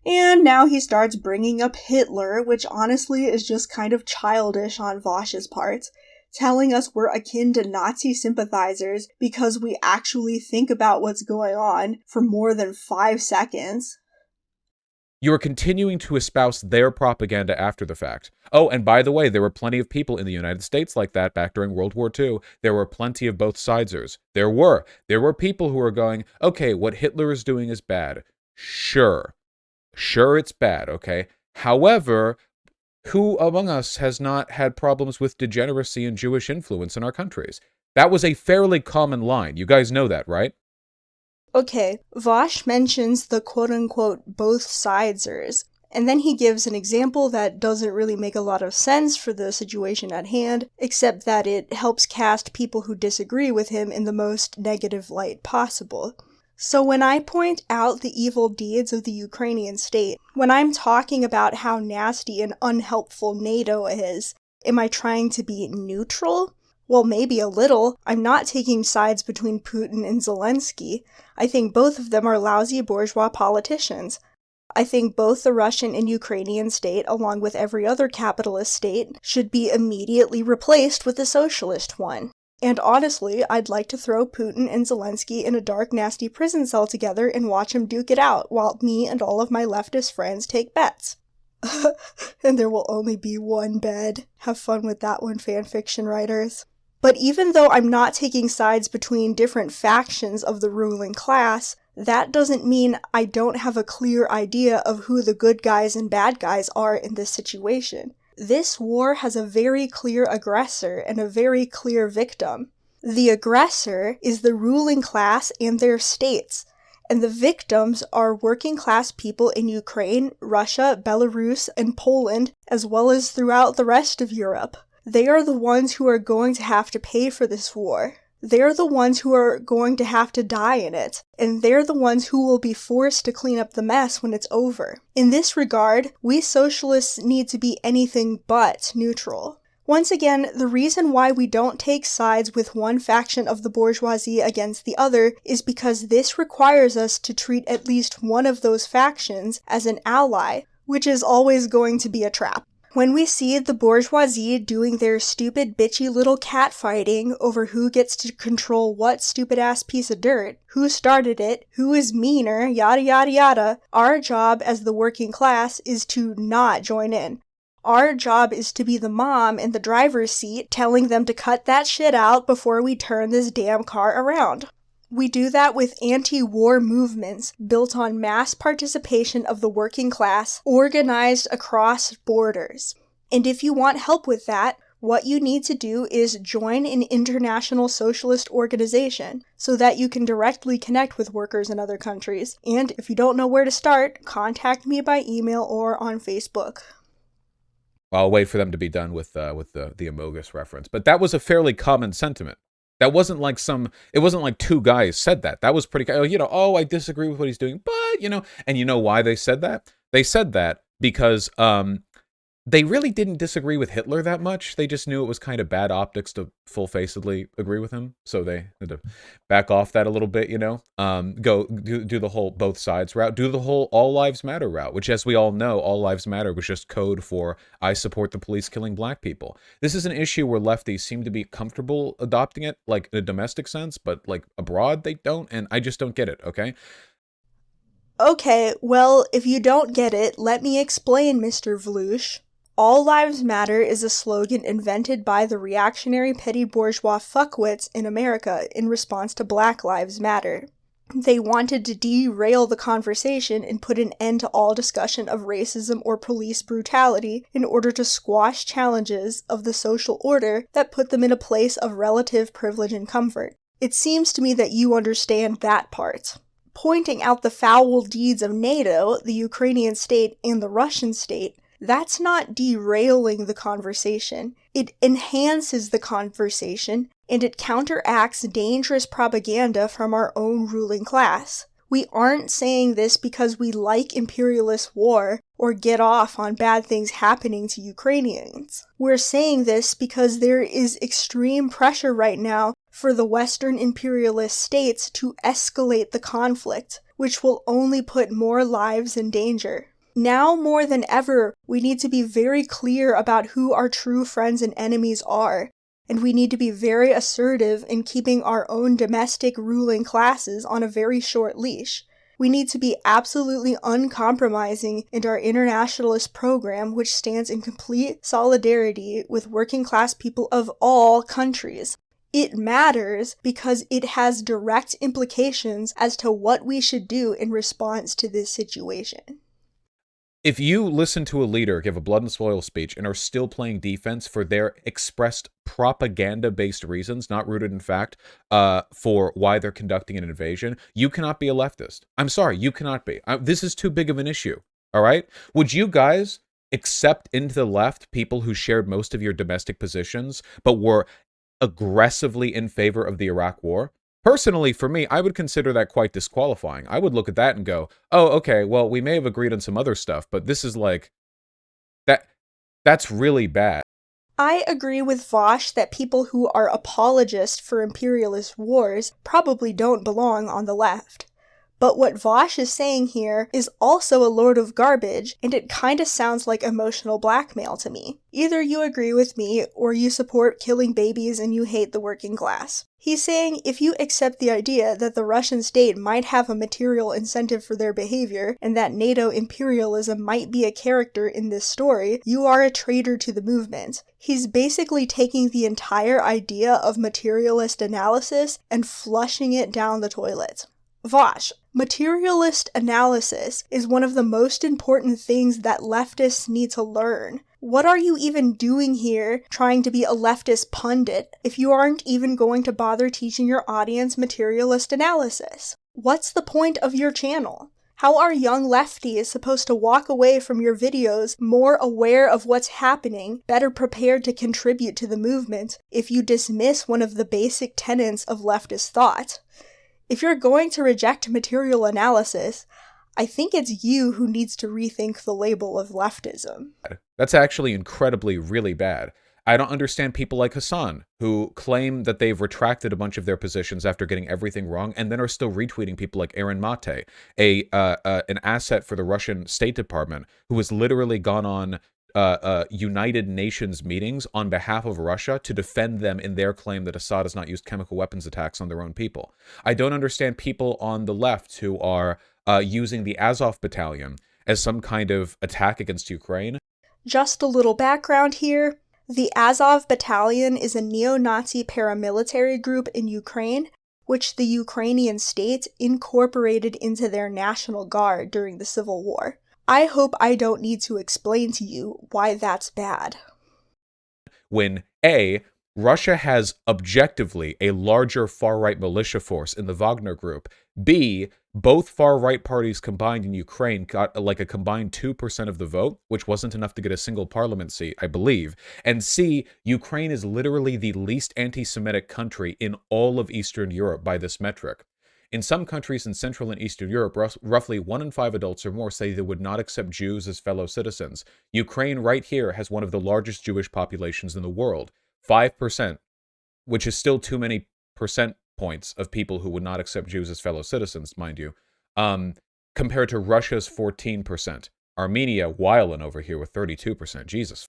And now he starts bringing up Hitler, which honestly is just kind of childish on Vaush's part, telling us we're akin to Nazi sympathizers because we actually think about what's going on for more than 5 seconds. You are continuing to espouse their propaganda after the fact. Oh, and by the way, there were plenty of people in the United States like that back during World War II. There were plenty of both sidesers. There were people who were going, okay, what Hitler is doing is bad. Sure, it's bad, okay? However, who among us has not had problems with degeneracy and Jewish influence in our countries? That was a fairly common line. You guys know that, right? Okay, Vaush mentions the quote-unquote both sidesers, And then he gives an example that doesn't really make a lot of sense for the situation at hand, except that it helps cast people who disagree with him in the most negative light possible. So when I point out the evil deeds of the Ukrainian state, when I'm talking about how nasty and unhelpful NATO is, am I trying to be neutral? Well, maybe a little. I'm not taking sides between Putin and Zelensky. I think both of them are lousy bourgeois politicians. I think both the Russian and Ukrainian state, along with every other capitalist state, should be immediately replaced with a socialist one. And honestly, I'd like to throw Putin and Zelensky in a dark, nasty prison cell together and watch them duke it out, while me and all of my leftist friends take bets. And there will only be one bed. Have fun with that one, fanfiction writers. But even though I'm not taking sides between different factions of the ruling class, that doesn't mean I don't have a clear idea of who the good guys and bad guys are in this situation. This war has a very clear aggressor and a very clear victim. The aggressor is the ruling class and their states, and the victims are working class people in Ukraine, Russia, Belarus, and Poland, as well as throughout the rest of Europe. They are the ones who are going to have to pay for this war. They're the ones who are going to have to die in it, and they're the ones who will be forced to clean up the mess when it's over. In this regard, we socialists need to be anything but neutral. Once again, the reason why we don't take sides with one faction of the bourgeoisie against the other is because this requires us to treat at least one of those factions as an ally, which is always going to be a trap. When we see the bourgeoisie doing their stupid bitchy little catfighting over who gets to control what stupid-ass piece of dirt, who started it, who is meaner, yada yada yada, our job as the working class is to not join in. Our job is to be the mom in the driver's seat telling them to cut that shit out before we turn this damn car around. We do that with anti-war movements built on mass participation of the working class, organized across borders. And if you want help with that, what you need to do is join an international socialist organization so that you can directly connect with workers in other countries. And if you don't know where to start, contact me by email or on Facebook. I'll wait for them to be done with the Amogus reference. But that was a fairly common sentiment. That wasn't like it wasn't like two guys said that. That was pretty, I disagree with what he's doing, but, and you know why they said that? They said that because they really didn't disagree with Hitler that much. They just knew it was kind of bad optics to full-facedly agree with him. So they had to back off that a little bit, go do the whole both sides route, do the whole all lives matter route, which, as we all know, all lives matter was just code for I support the police killing black people. This is an issue where lefties seem to be comfortable adopting it, like in a domestic sense, but like abroad they don't, and I just don't get it, okay? Okay, well, if you don't get it, let me explain, Mr. Vaush. All Lives Matter is a slogan invented by the reactionary petty bourgeois fuckwits in America in response to Black Lives Matter. They wanted to derail the conversation and put an end to all discussion of racism or police brutality in order to squash challenges of the social order that put them in a place of relative privilege and comfort. It seems to me that you understand that part. Pointing out the foul deeds of NATO, the Ukrainian state, and the Russian state, that's not derailing the conversation. It enhances the conversation, and it counteracts dangerous propaganda from our own ruling class. We aren't saying this because we like imperialist war or get off on bad things happening to Ukrainians. We're saying this because there is extreme pressure right now for the Western imperialist states to escalate the conflict, which will only put more lives in danger. Now more than ever, we need to be very clear about who our true friends and enemies are, and we need to be very assertive in keeping our own domestic ruling classes on a very short leash. We need to be absolutely uncompromising in our internationalist program, which stands in complete solidarity with working class people of all countries. It matters because it has direct implications as to what we should do in response to this situation. If you listen to a leader give a blood and soil speech and are still playing defense for their expressed propaganda-based reasons, not rooted in fact, for why they're conducting an invasion, you cannot be a leftist. I'm sorry, you cannot be. This is too big of an issue. All right? Would you guys accept into the left people who shared most of your domestic positions, but were aggressively in favor of the Iraq War? Personally, for me, I would consider that quite disqualifying. I would look at that and go, oh, okay, well, we may have agreed on some other stuff, but this is like, that's really bad. I agree with Vaush that people who are apologists for imperialist wars probably don't belong on the left. But what Vaush is saying here is also a load of garbage, and it kinda sounds like emotional blackmail to me. Either you agree with me, or you support killing babies and you hate the working class. He's saying if you accept the idea that the Russian state might have a material incentive for their behavior, and that NATO imperialism might be a character in this story, you are a traitor to the movement. He's basically taking the entire idea of materialist analysis and flushing it down the toilet. Vaush, materialist analysis is one of the most important things that leftists need to learn. What are you even doing here trying to be a leftist pundit if you aren't even going to bother teaching your audience materialist analysis? What's the point of your channel? How are young lefties supposed to walk away from your videos more aware of what's happening, better prepared to contribute to the movement, if you dismiss one of the basic tenets of leftist thought? If you're going to reject material analysis, I think it's you who needs to rethink the label of leftism. That's actually incredibly, really bad. I don't understand people like Hassan, who claim that they've retracted a bunch of their positions after getting everything wrong, and then are still retweeting people like Aaron Mate, an asset for the Russian State Department, who has literally gone on United Nations meetings on behalf of Russia to defend them in their claim that Assad has not used chemical weapons attacks on their own people. I don't understand people on the left who are using the Azov battalion as some kind of attack against Ukraine. Just a little background here. The Azov battalion is a neo-Nazi paramilitary group in Ukraine, which the Ukrainian state incorporated into their National Guard during the Civil War. I hope I don't need to explain to you why that's bad. When A, Russia has objectively a larger far-right militia force in the Wagner Group. B, both far-right parties combined in Ukraine got like a combined 2% of the vote, which wasn't enough to get a single parliament seat, I believe. And C, Ukraine is literally the least anti-Semitic country in all of Eastern Europe by this metric. In some countries in Central and Eastern Europe, roughly 1 in 5 adults or more say they would not accept Jews as fellow citizens. Ukraine right here has one of the largest Jewish populations in the world, 5%, which is still too many percent points of people who would not accept Jews as fellow citizens, mind you, compared to Russia's 14%. Armenia, wildin' over here with 32%. Jesus.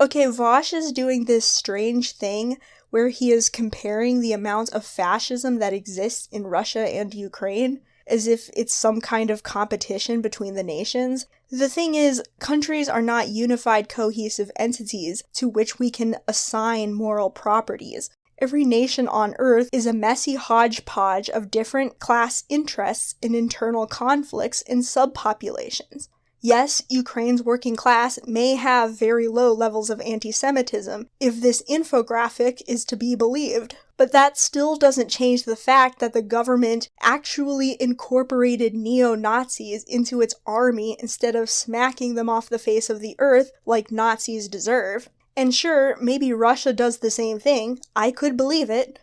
Okay, Vaush is doing this strange thing where he is comparing the amount of fascism that exists in Russia and Ukraine as if it's some kind of competition between the nations. The thing is, countries are not unified, cohesive entities to which we can assign moral properties. Every nation on Earth is a messy hodgepodge of different class interests and internal conflicts and subpopulations. Yes, Ukraine's working class may have very low levels of anti-Semitism, if this infographic is to be believed, but that still doesn't change the fact that the government actually incorporated neo-Nazis into its army instead of smacking them off the face of the earth like Nazis deserve. And sure, maybe Russia does the same thing, I could believe it,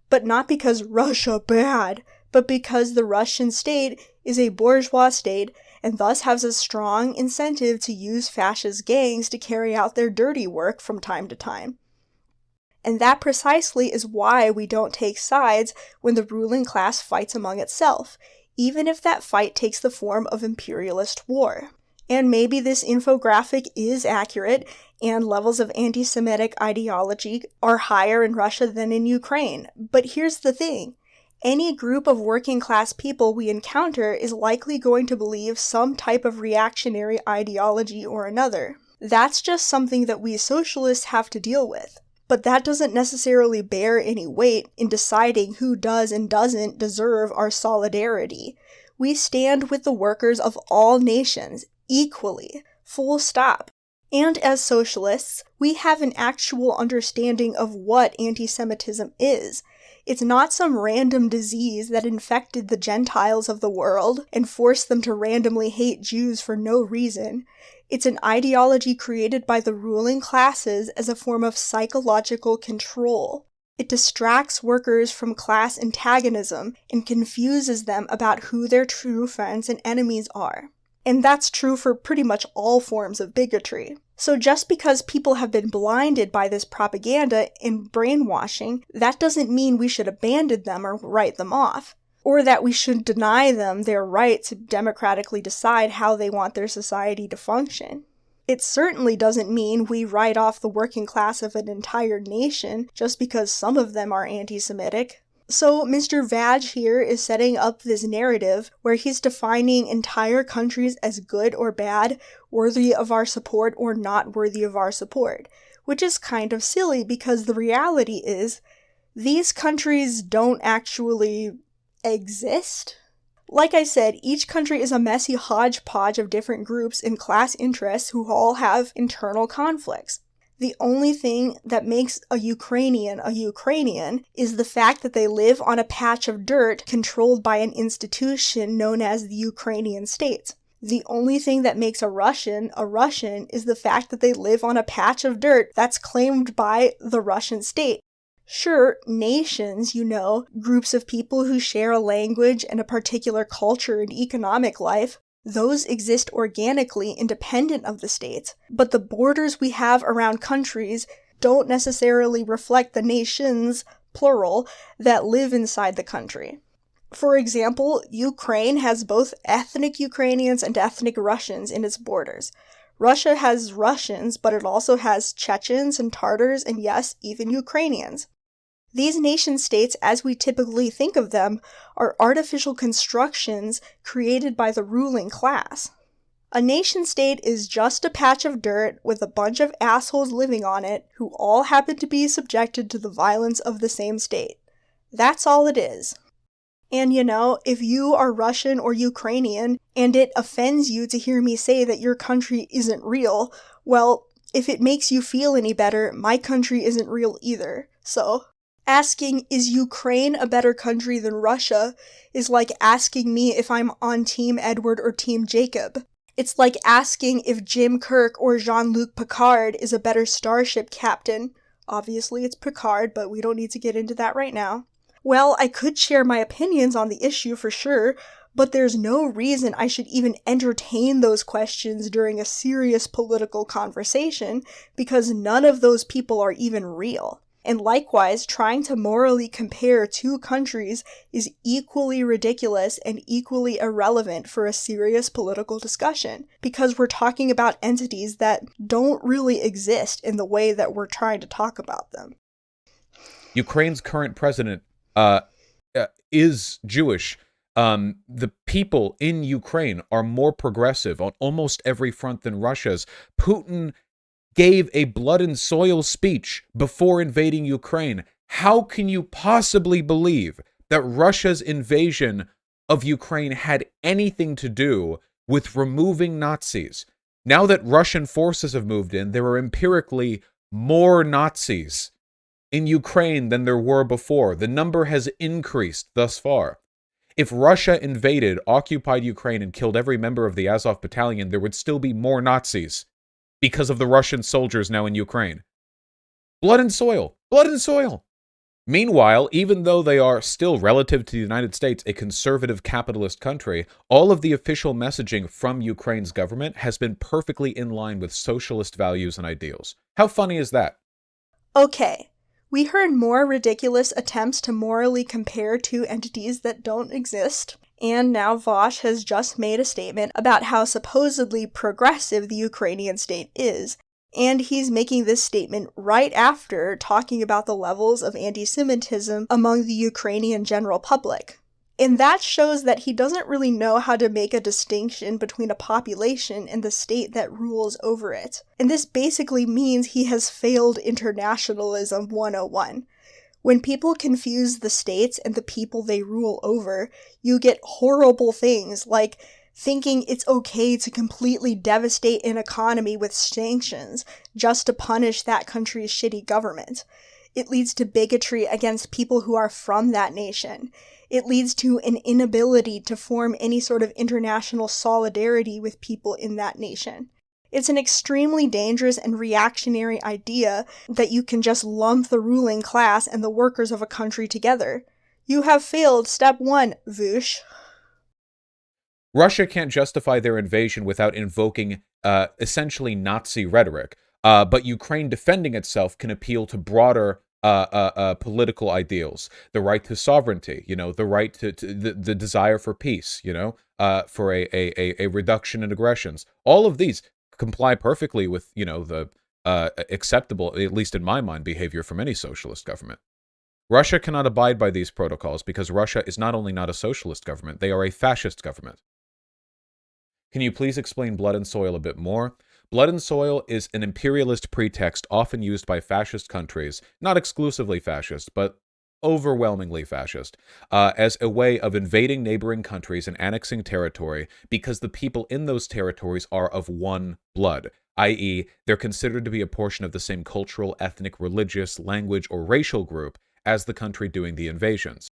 but not because Russia bad, but because the Russian state is a bourgeois state and thus has a strong incentive to use fascist gangs to carry out their dirty work from time to time. And that precisely is why we don't take sides when the ruling class fights among itself, even if that fight takes the form of imperialist war. And maybe this infographic is accurate, and levels of anti-Semitic ideology are higher in Russia than in Ukraine. But here's the thing. Any group of working class people we encounter is likely going to believe some type of reactionary ideology or another. That's just something that we socialists have to deal with. But that doesn't necessarily bear any weight in deciding who does and doesn't deserve our solidarity. We stand with the workers of all nations, equally, full stop. And as socialists, we have an actual understanding of what anti-Semitism is. It's not some random disease that infected the Gentiles of the world and forced them to randomly hate Jews for no reason. It's an ideology created by the ruling classes as a form of psychological control. It distracts workers from class antagonism and confuses them about who their true friends and enemies are. And that's true for pretty much all forms of bigotry. So just because people have been blinded by this propaganda and brainwashing, that doesn't mean we should abandon them or write them off, or that we should deny them their right to democratically decide how they want their society to function. It certainly doesn't mean we write off the working class of an entire nation just because some of them are anti-Semitic. So Mr. Vaush here is setting up this narrative where he's defining entire countries as good or bad, worthy of our support or not worthy of our support, which is kind of silly because the reality is these countries don't actually exist. Like I said, each country is a messy hodgepodge of different groups and class interests who all have internal conflicts. The only thing that makes a Ukrainian is the fact that they live on a patch of dirt controlled by an institution known as the Ukrainian state. The only thing that makes a Russian is the fact that they live on a patch of dirt that's claimed by the Russian state. Sure, nations, groups of people who share a language and a particular culture and economic life, those exist organically independent of the states, but the borders we have around countries don't necessarily reflect the nations, plural, that live inside the country. For example, Ukraine has both ethnic Ukrainians and ethnic Russians in its borders. Russia has Russians, but it also has Chechens and Tartars and yes, even Ukrainians. These nation-states, as we typically think of them, are artificial constructions created by the ruling class. A nation-state is just a patch of dirt with a bunch of assholes living on it who all happen to be subjected to the violence of the same state. That's all it is. And if you are Russian or Ukrainian and it offends you to hear me say that your country isn't real, well, if it makes you feel any better, my country isn't real either, so... Asking, is Ukraine a better country than Russia, is like asking me if I'm on Team Edward or Team Jacob. It's like asking if Jim Kirk or Jean-Luc Picard is a better starship captain. Obviously it's Picard, but we don't need to get into that right now. Well, I could share my opinions on the issue for sure, but there's no reason I should even entertain those questions during a serious political conversation, because none of those people are even real. And likewise, trying to morally compare two countries is equally ridiculous and equally irrelevant for a serious political discussion, because we're talking about entities that don't really exist in the way that we're trying to talk about them. Ukraine's current president is Jewish. The people in Ukraine are more progressive on almost every front than Russia's. Putin gave a blood and soil speech before invading Ukraine. How can you possibly believe that Russia's invasion of Ukraine had anything to do with removing Nazis? Now that Russian forces have moved in, there are empirically more Nazis in Ukraine than there were before. The number has increased thus far. If Russia invaded, occupied Ukraine, and killed every member of the Azov battalion, there would still be more Nazis because of the Russian soldiers now in Ukraine. Blood and soil. Blood and soil. Meanwhile, even though they are still, relative to the United States, a conservative capitalist country, all of the official messaging from Ukraine's government has been perfectly in line with socialist values and ideals. How funny is that? Okay, we heard more ridiculous attempts to morally compare two entities that don't exist, and now Vaush has just made a statement about how supposedly progressive the Ukrainian state is, and he's making this statement right after talking about the levels of anti-Semitism among the Ukrainian general public. And that shows that he doesn't really know how to make a distinction between a population and the state that rules over it. And this basically means he has failed internationalism 101. When people confuse the states and the people they rule over, you get horrible things like thinking it's okay to completely devastate an economy with sanctions just to punish that country's shitty government. It leads to bigotry against people who are from that nation. It leads to an inability to form any sort of international solidarity with people in that nation. It's an extremely dangerous and reactionary idea that you can just lump the ruling class and the workers of a country together. You have failed step 1, Vaush. Russia can't justify their invasion without invoking essentially Nazi rhetoric, but Ukraine defending itself can appeal to broader political ideals, the right to sovereignty, the right to the desire for peace, for a reduction in aggressions. All of these comply perfectly with, the acceptable, at least in my mind, behavior from any socialist government. Russia cannot abide by these protocols because Russia is not only not a socialist government, they are a fascist government. Can you please explain blood and soil a bit more? Blood and soil is an imperialist pretext often used by fascist countries, not exclusively fascist, but overwhelmingly fascist, as a way of invading neighboring countries and annexing territory because the people in those territories are of one blood, i.e., they're considered to be a portion of the same cultural, ethnic, religious, language, or racial group as the country doing the invasions.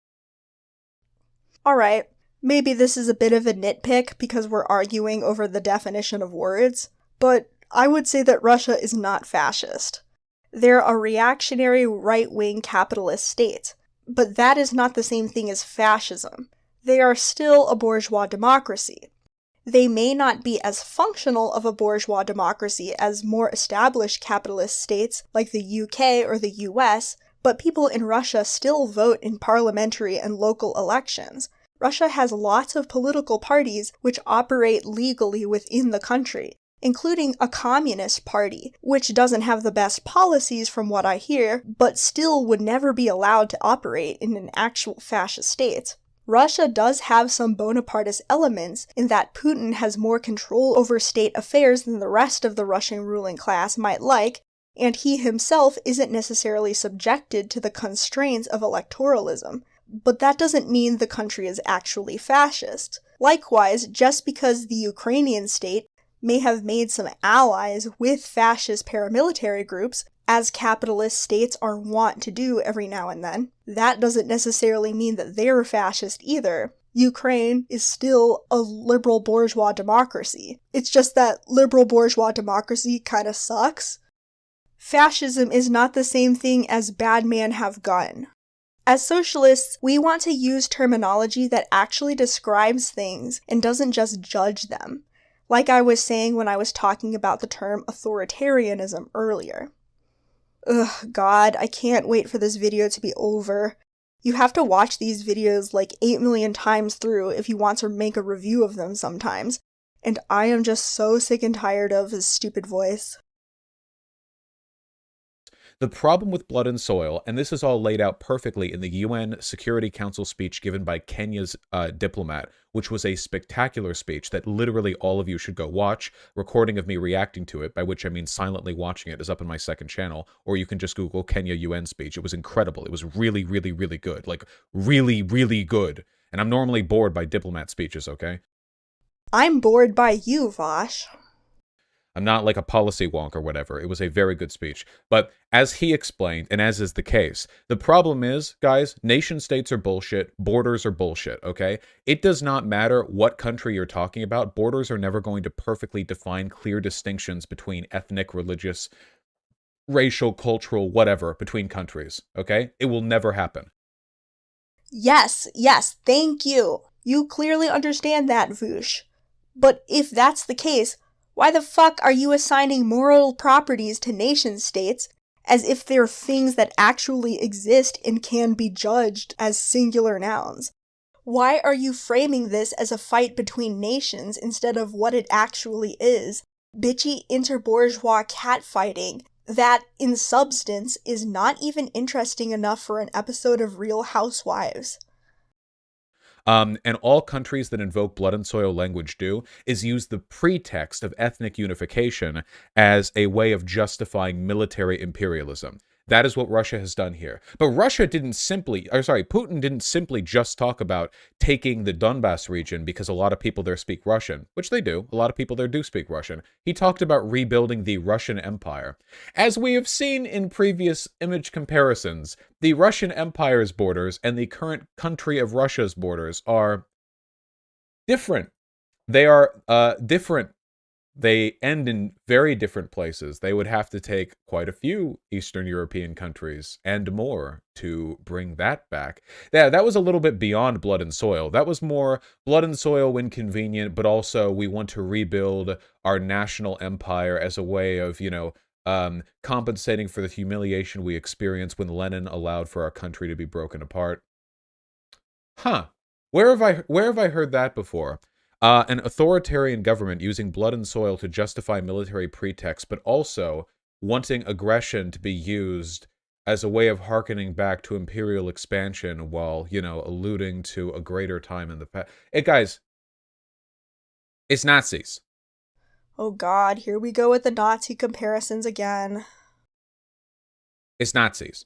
Alright, maybe this is a bit of a nitpick because we're arguing over the definition of words, but I would say that Russia is not fascist. They're a reactionary right-wing capitalist state, but that is not the same thing as fascism. They are still a bourgeois democracy. They may not be as functional of a bourgeois democracy as more established capitalist states like the UK or the US, but people in Russia still vote in parliamentary and local elections. Russia has lots of political parties which operate legally within the country, including a communist party, which doesn't have the best policies from what I hear, but still would never be allowed to operate in an actual fascist state. Russia does have some Bonapartist elements in that Putin has more control over state affairs than the rest of the Russian ruling class might like, and he himself isn't necessarily subjected to the constraints of electoralism. But that doesn't mean the country is actually fascist. Likewise, just because the Ukrainian state may have made some allies with fascist paramilitary groups, as capitalist states are wont to do every now and then, that doesn't necessarily mean that they're fascist either. Ukraine is still a liberal bourgeois democracy. It's just that liberal bourgeois democracy kinda sucks. Fascism is not the same thing as bad man have gun. As socialists, we want to use terminology that actually describes things and doesn't just judge them, like I was saying when I was talking about the term authoritarianism earlier. Ugh, God, I can't wait for this video to be over. You have to watch these videos like 8 million times through if you want to make a review of them sometimes, and I am just so sick and tired of his stupid voice. The problem with blood and soil, and this is all laid out perfectly in the UN Security Council speech given by Kenya's diplomat, which was a spectacular speech that literally all of you should go watch. Recording of me reacting to it, by which I mean silently watching it, is up on my second channel, or you can just Google Kenya UN speech. It was incredible. It was really, really, really good. Like, really, really good. And I'm normally bored by diplomat speeches, okay? I'm bored by you, Vaush. I'm not like a policy wonk or whatever. It was a very good speech. But as he explained, and as is the case, the problem is, guys, nation states are bullshit, borders are bullshit, okay? It does not matter what country you're talking about. Borders are never going to perfectly define clear distinctions between ethnic, religious, racial, cultural, whatever, between countries, okay? It will never happen. Yes, thank you. You clearly understand that, Vaush. But if that's the case, why the fuck are you assigning moral properties to nation-states as if they're things that actually exist and can be judged as singular nouns? Why are you framing this as a fight between nations instead of what it actually is? Bitchy inter-bourgeois catfighting that, in substance, is not even interesting enough for an episode of Real Housewives. And all countries that invoke blood and soil language do is use the pretext of ethnic unification as a way of justifying military imperialism. That is what Russia has done here. But Putin didn't simply just talk about taking the Donbass region because a lot of people there speak Russian, which they do. A lot of people there do speak Russian. He talked about rebuilding the Russian Empire. As we have seen in previous image comparisons, the Russian Empire's borders and the current country of Russia's borders are different. They are different. They end in very different places. They would have to take quite a few Eastern European countries and more to bring that back. Yeah, that was a little bit beyond blood and soil. That was more blood and soil when convenient, but also we want to rebuild our national empire as a way of, compensating for the humiliation we experienced when Lenin allowed for our country to be broken apart. Huh. Where have I heard that before? An authoritarian government using blood and soil to justify military pretext, but also wanting aggression to be used as a way of hearkening back to imperial expansion while, alluding to a greater time in the past. Hey, guys, it's Nazis. Oh God, here we go with the Nazi comparisons again. It's Nazis.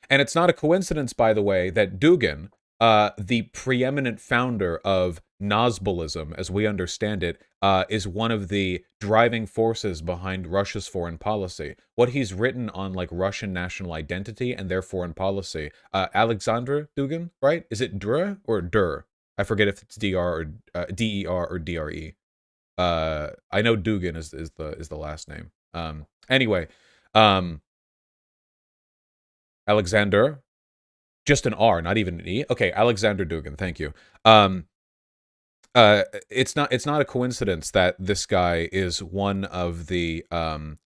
And it's not a coincidence, by the way, that Dugin, the preeminent founder of Nazbolism, as we understand it, is one of the driving forces behind Russia's foreign policy. What he's written on, Russian national identity and their foreign policy. Alexander Dugin, right? Is it Dre or Dur? I forget if it's DR or DER or DRE. I know Dugin is the last name. Anyway, Alexander. Just an R, not even an E. Okay, Alexander Dugin, thank you. It's not a coincidence that this guy is one of the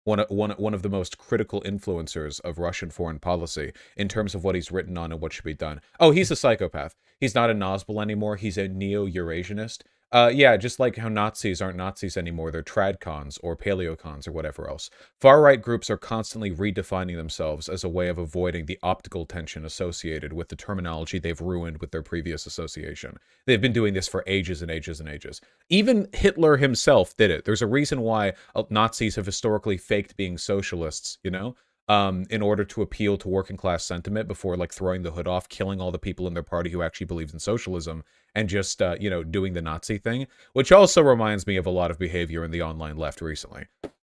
one of the most critical influencers of Russian foreign policy in terms of what he's written on and what should be done. Oh, he's a psychopath. He's not a Nazbol anymore. He's a neo-Eurasianist. Yeah, just like how Nazis aren't Nazis anymore, they're tradcons or paleocons or whatever else. Far-right groups are constantly redefining themselves as a way of avoiding the optical tension associated with the terminology they've ruined with their previous association. They've been doing this for ages and ages and ages. Even Hitler himself did it. There's a reason why Nazis have historically faked being socialists, in order to appeal to working class sentiment before throwing the hood off, killing all the people in their party who actually believes in socialism, and just doing the Nazi thing, which also reminds me of a lot of behavior in the online left recently.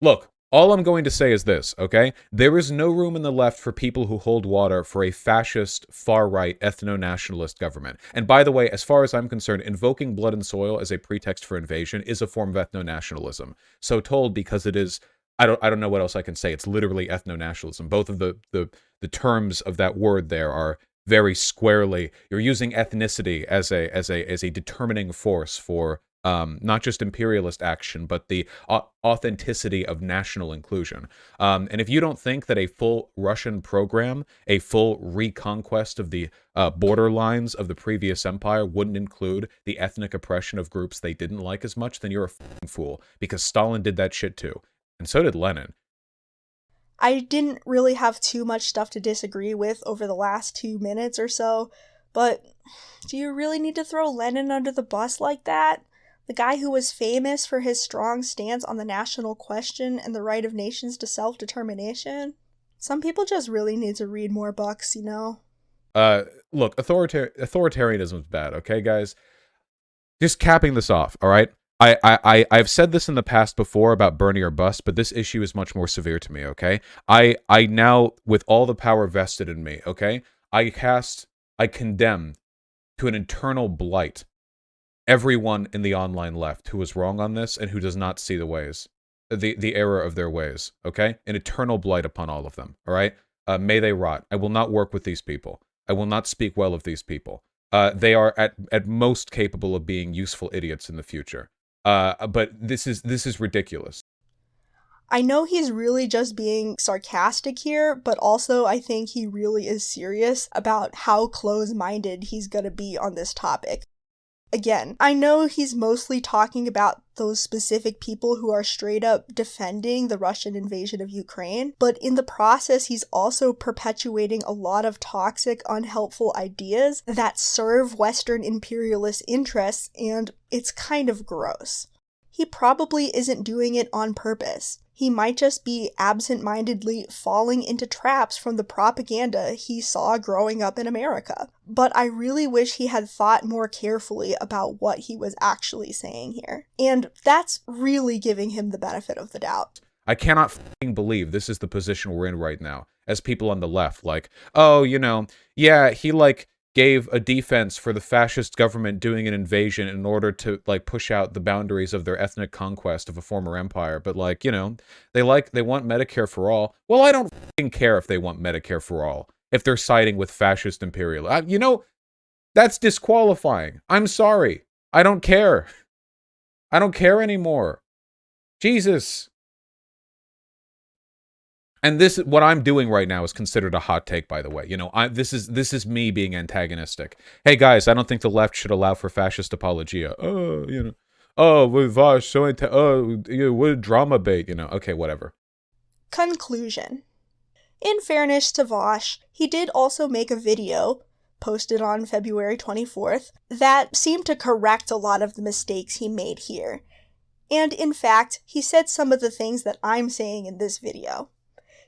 Look, all I'm going to say is this, okay? There is no room in the left for people who hold water for a fascist, far-right, ethno-nationalist government. And by the way, as far as I'm concerned, invoking blood and soil as a pretext for invasion is a form of ethno-nationalism. So told because it is, I don't know what else I can say. It's literally ethno-nationalism. Both of the terms of that word there are very squarely. You're using ethnicity as a determining force for not just imperialist action, but the authenticity of national inclusion. And if you don't think that a full Russian program, a full reconquest of the borderlines of the previous empire wouldn't include the ethnic oppression of groups they didn't like as much, then you're a fucking fool, because Stalin did that shit too. And so did Lenin. I didn't really have too much stuff to disagree with over the last 2 minutes or so, but do you really need to throw Lenin under the bus like that? The guy who was famous for his strong stance on the national question and the right of nations to self-determination? Some people just really need to read more books, Look, authoritarianism is bad, okay, guys? Just capping this off, all right? I've said this in the past before about Bernie or bust, but this issue is much more severe to me, okay? I now, with all the power vested in me, okay, I condemn to an eternal blight everyone in the online left who is wrong on this and who does not see the error of their ways, okay? An eternal blight upon all of them, all right? May they rot. I will not work with these people. I will not speak well of these people. They are at most capable of being useful idiots in the future. But this is ridiculous. I know he's really just being sarcastic here, but also I think he really is serious about how close-minded he's gonna be on this topic. Again, I know he's mostly talking about those specific people who are straight up defending the Russian invasion of Ukraine, but in the process he's also perpetuating a lot of toxic, unhelpful ideas that serve Western imperialist interests, and it's kind of gross. he probably isn't doing it on purpose. He might just be absent-mindedly falling into traps from the propaganda he saw growing up in America. But I really wish he had thought more carefully about what he was actually saying here. And that's really giving him the benefit of the doubt. I cannot fucking believe this is the position we're in right now, as people on the left, like, oh, yeah, he, gave a defense for the fascist government doing an invasion in order to, push out the boundaries of their ethnic conquest of a former empire, but, they want Medicare for all. Well, I don't fucking care if they want Medicare for all, if they're siding with fascist imperialism. That's disqualifying. I'm sorry. I don't care. I don't care anymore. Jesus. And what I'm doing right now is considered a hot take, by the way. This is me being antagonistic. Hey guys, I don't think the left should allow for fascist apologia. With Vaush, what drama bait, Okay, whatever. Conclusion. In fairness to Vaush, he did also make a video, posted on February 24th, that seemed to correct a lot of the mistakes he made here. And in fact, he said some of the things that I'm saying in this video.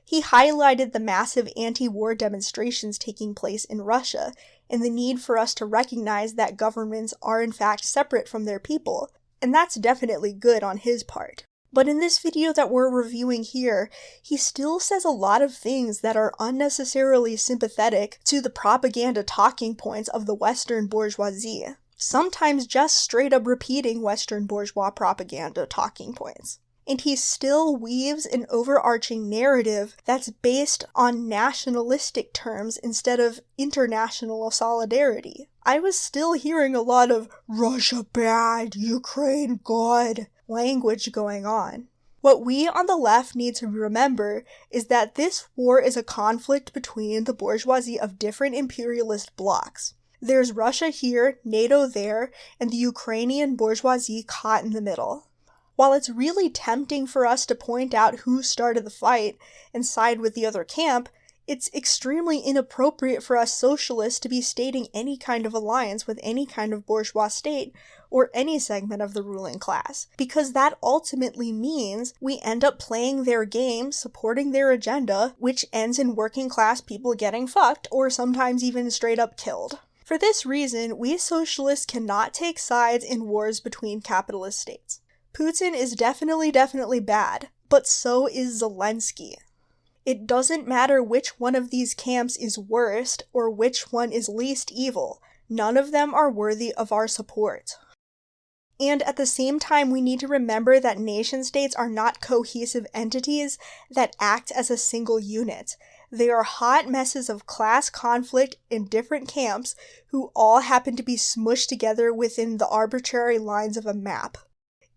He highlighted the massive anti-war demonstrations taking place in Russia and the need for us to recognize that governments are in fact separate from their people, and that's definitely good on his part. But in this video that we're reviewing here, he still says a lot of things that are unnecessarily sympathetic to the propaganda talking points of the Western bourgeoisie, sometimes just straight up repeating Western bourgeois propaganda talking points. And he still weaves an overarching narrative that's based on nationalistic terms instead of international solidarity. I was still hearing a lot of Russia bad, Ukraine good language going on. What we on the left need to remember is that this war is a conflict between the bourgeoisie of different imperialist blocs. There's Russia here, NATO there, and the Ukrainian bourgeoisie caught in the middle. While it's really tempting for us to point out who started the fight and side with the other camp, it's extremely inappropriate for us socialists to be stating any kind of alliance with any kind of bourgeois state or any segment of the ruling class, because that ultimately means we end up playing their game, supporting their agenda, which ends in working class people getting fucked or sometimes even straight up killed. For this reason, we socialists cannot take sides in wars between capitalist states. Putin is definitely bad, but so is Zelensky. It doesn't matter which one of these camps is worst or which one is least evil. None of them are worthy of our support. And at the same time, we need to remember that nation-states are not cohesive entities that act as a single unit. They are hot messes of class conflict in different camps who all happen to be smushed together within the arbitrary lines of a map.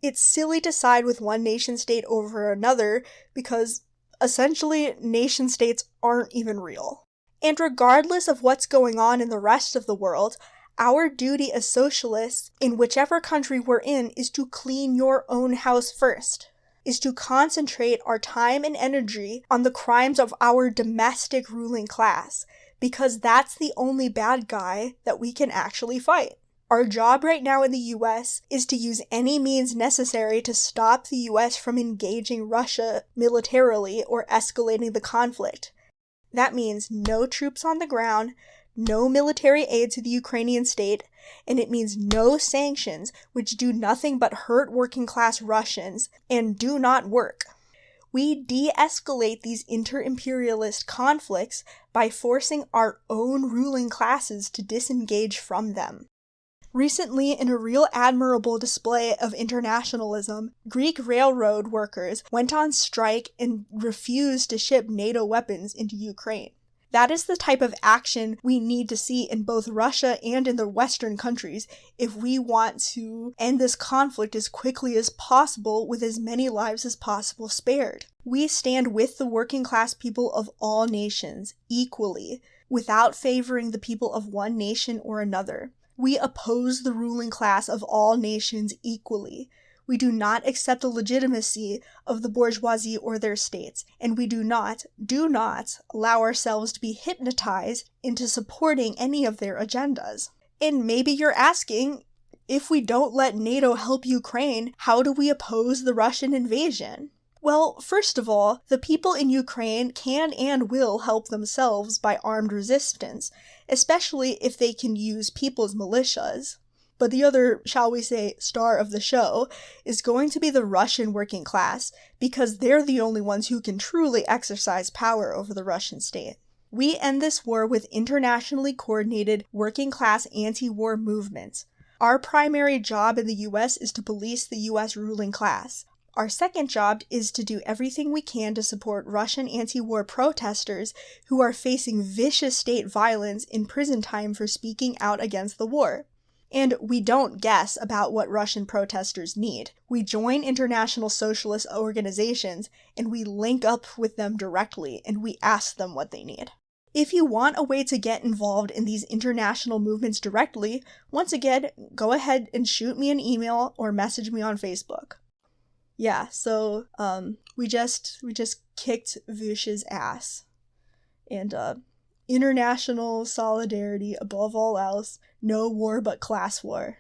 It's silly to side with one nation-state over another because, essentially, nation-states aren't even real. And regardless of what's going on in the rest of the world, our duty as socialists, in whichever country we're in, is to clean your own house first, is to concentrate our time and energy on the crimes of our domestic ruling class, because that's the only bad guy that we can actually fight. Our job right now in the US is to use any means necessary to stop the US from engaging Russia militarily or escalating the conflict. That means no troops on the ground, no military aid to the Ukrainian state, and it means no sanctions, which do nothing but hurt working class Russians and do not work. We de-escalate these inter-imperialist conflicts by forcing our own ruling classes to disengage from them. Recently, in a real admirable display of internationalism, Greek railroad workers went on strike and refused to ship NATO weapons into Ukraine. That is the type of action we need to see in both Russia and in the Western countries if we want to end this conflict as quickly as possible with as many lives as possible spared. We stand with the working class people of all nations equally, without favoring the people of one nation or another. We oppose the ruling class of all nations equally. We do not accept the legitimacy of the bourgeoisie or their states, and we do not allow ourselves to be hypnotized into supporting any of their agendas. And maybe you're asking, If we don't let NATO help Ukraine, how do we oppose the Russian invasion? Well, first of all, the people in Ukraine can and will help themselves by armed resistance, especially if they can use people's militias. But the other, shall we say, star of the show is going to be the Russian working class, because they're the only ones who can truly exercise power over the Russian state. We end this war with internationally coordinated working class anti-war movements. Our primary job in the US is to police the US ruling class. Our second job is to do everything we can to support Russian anti-war protesters who are facing vicious state violence in prison time for speaking out against the war. And we don't guess about what Russian protesters need. We join international socialist organizations, and we link up with them directly, and we ask them what they need. If you want a way to get involved in these international movements directly, once again, go ahead and shoot me an email or message me on Facebook. Yeah, so we just kicked Vaush's ass. And international solidarity above all else, no war but class war.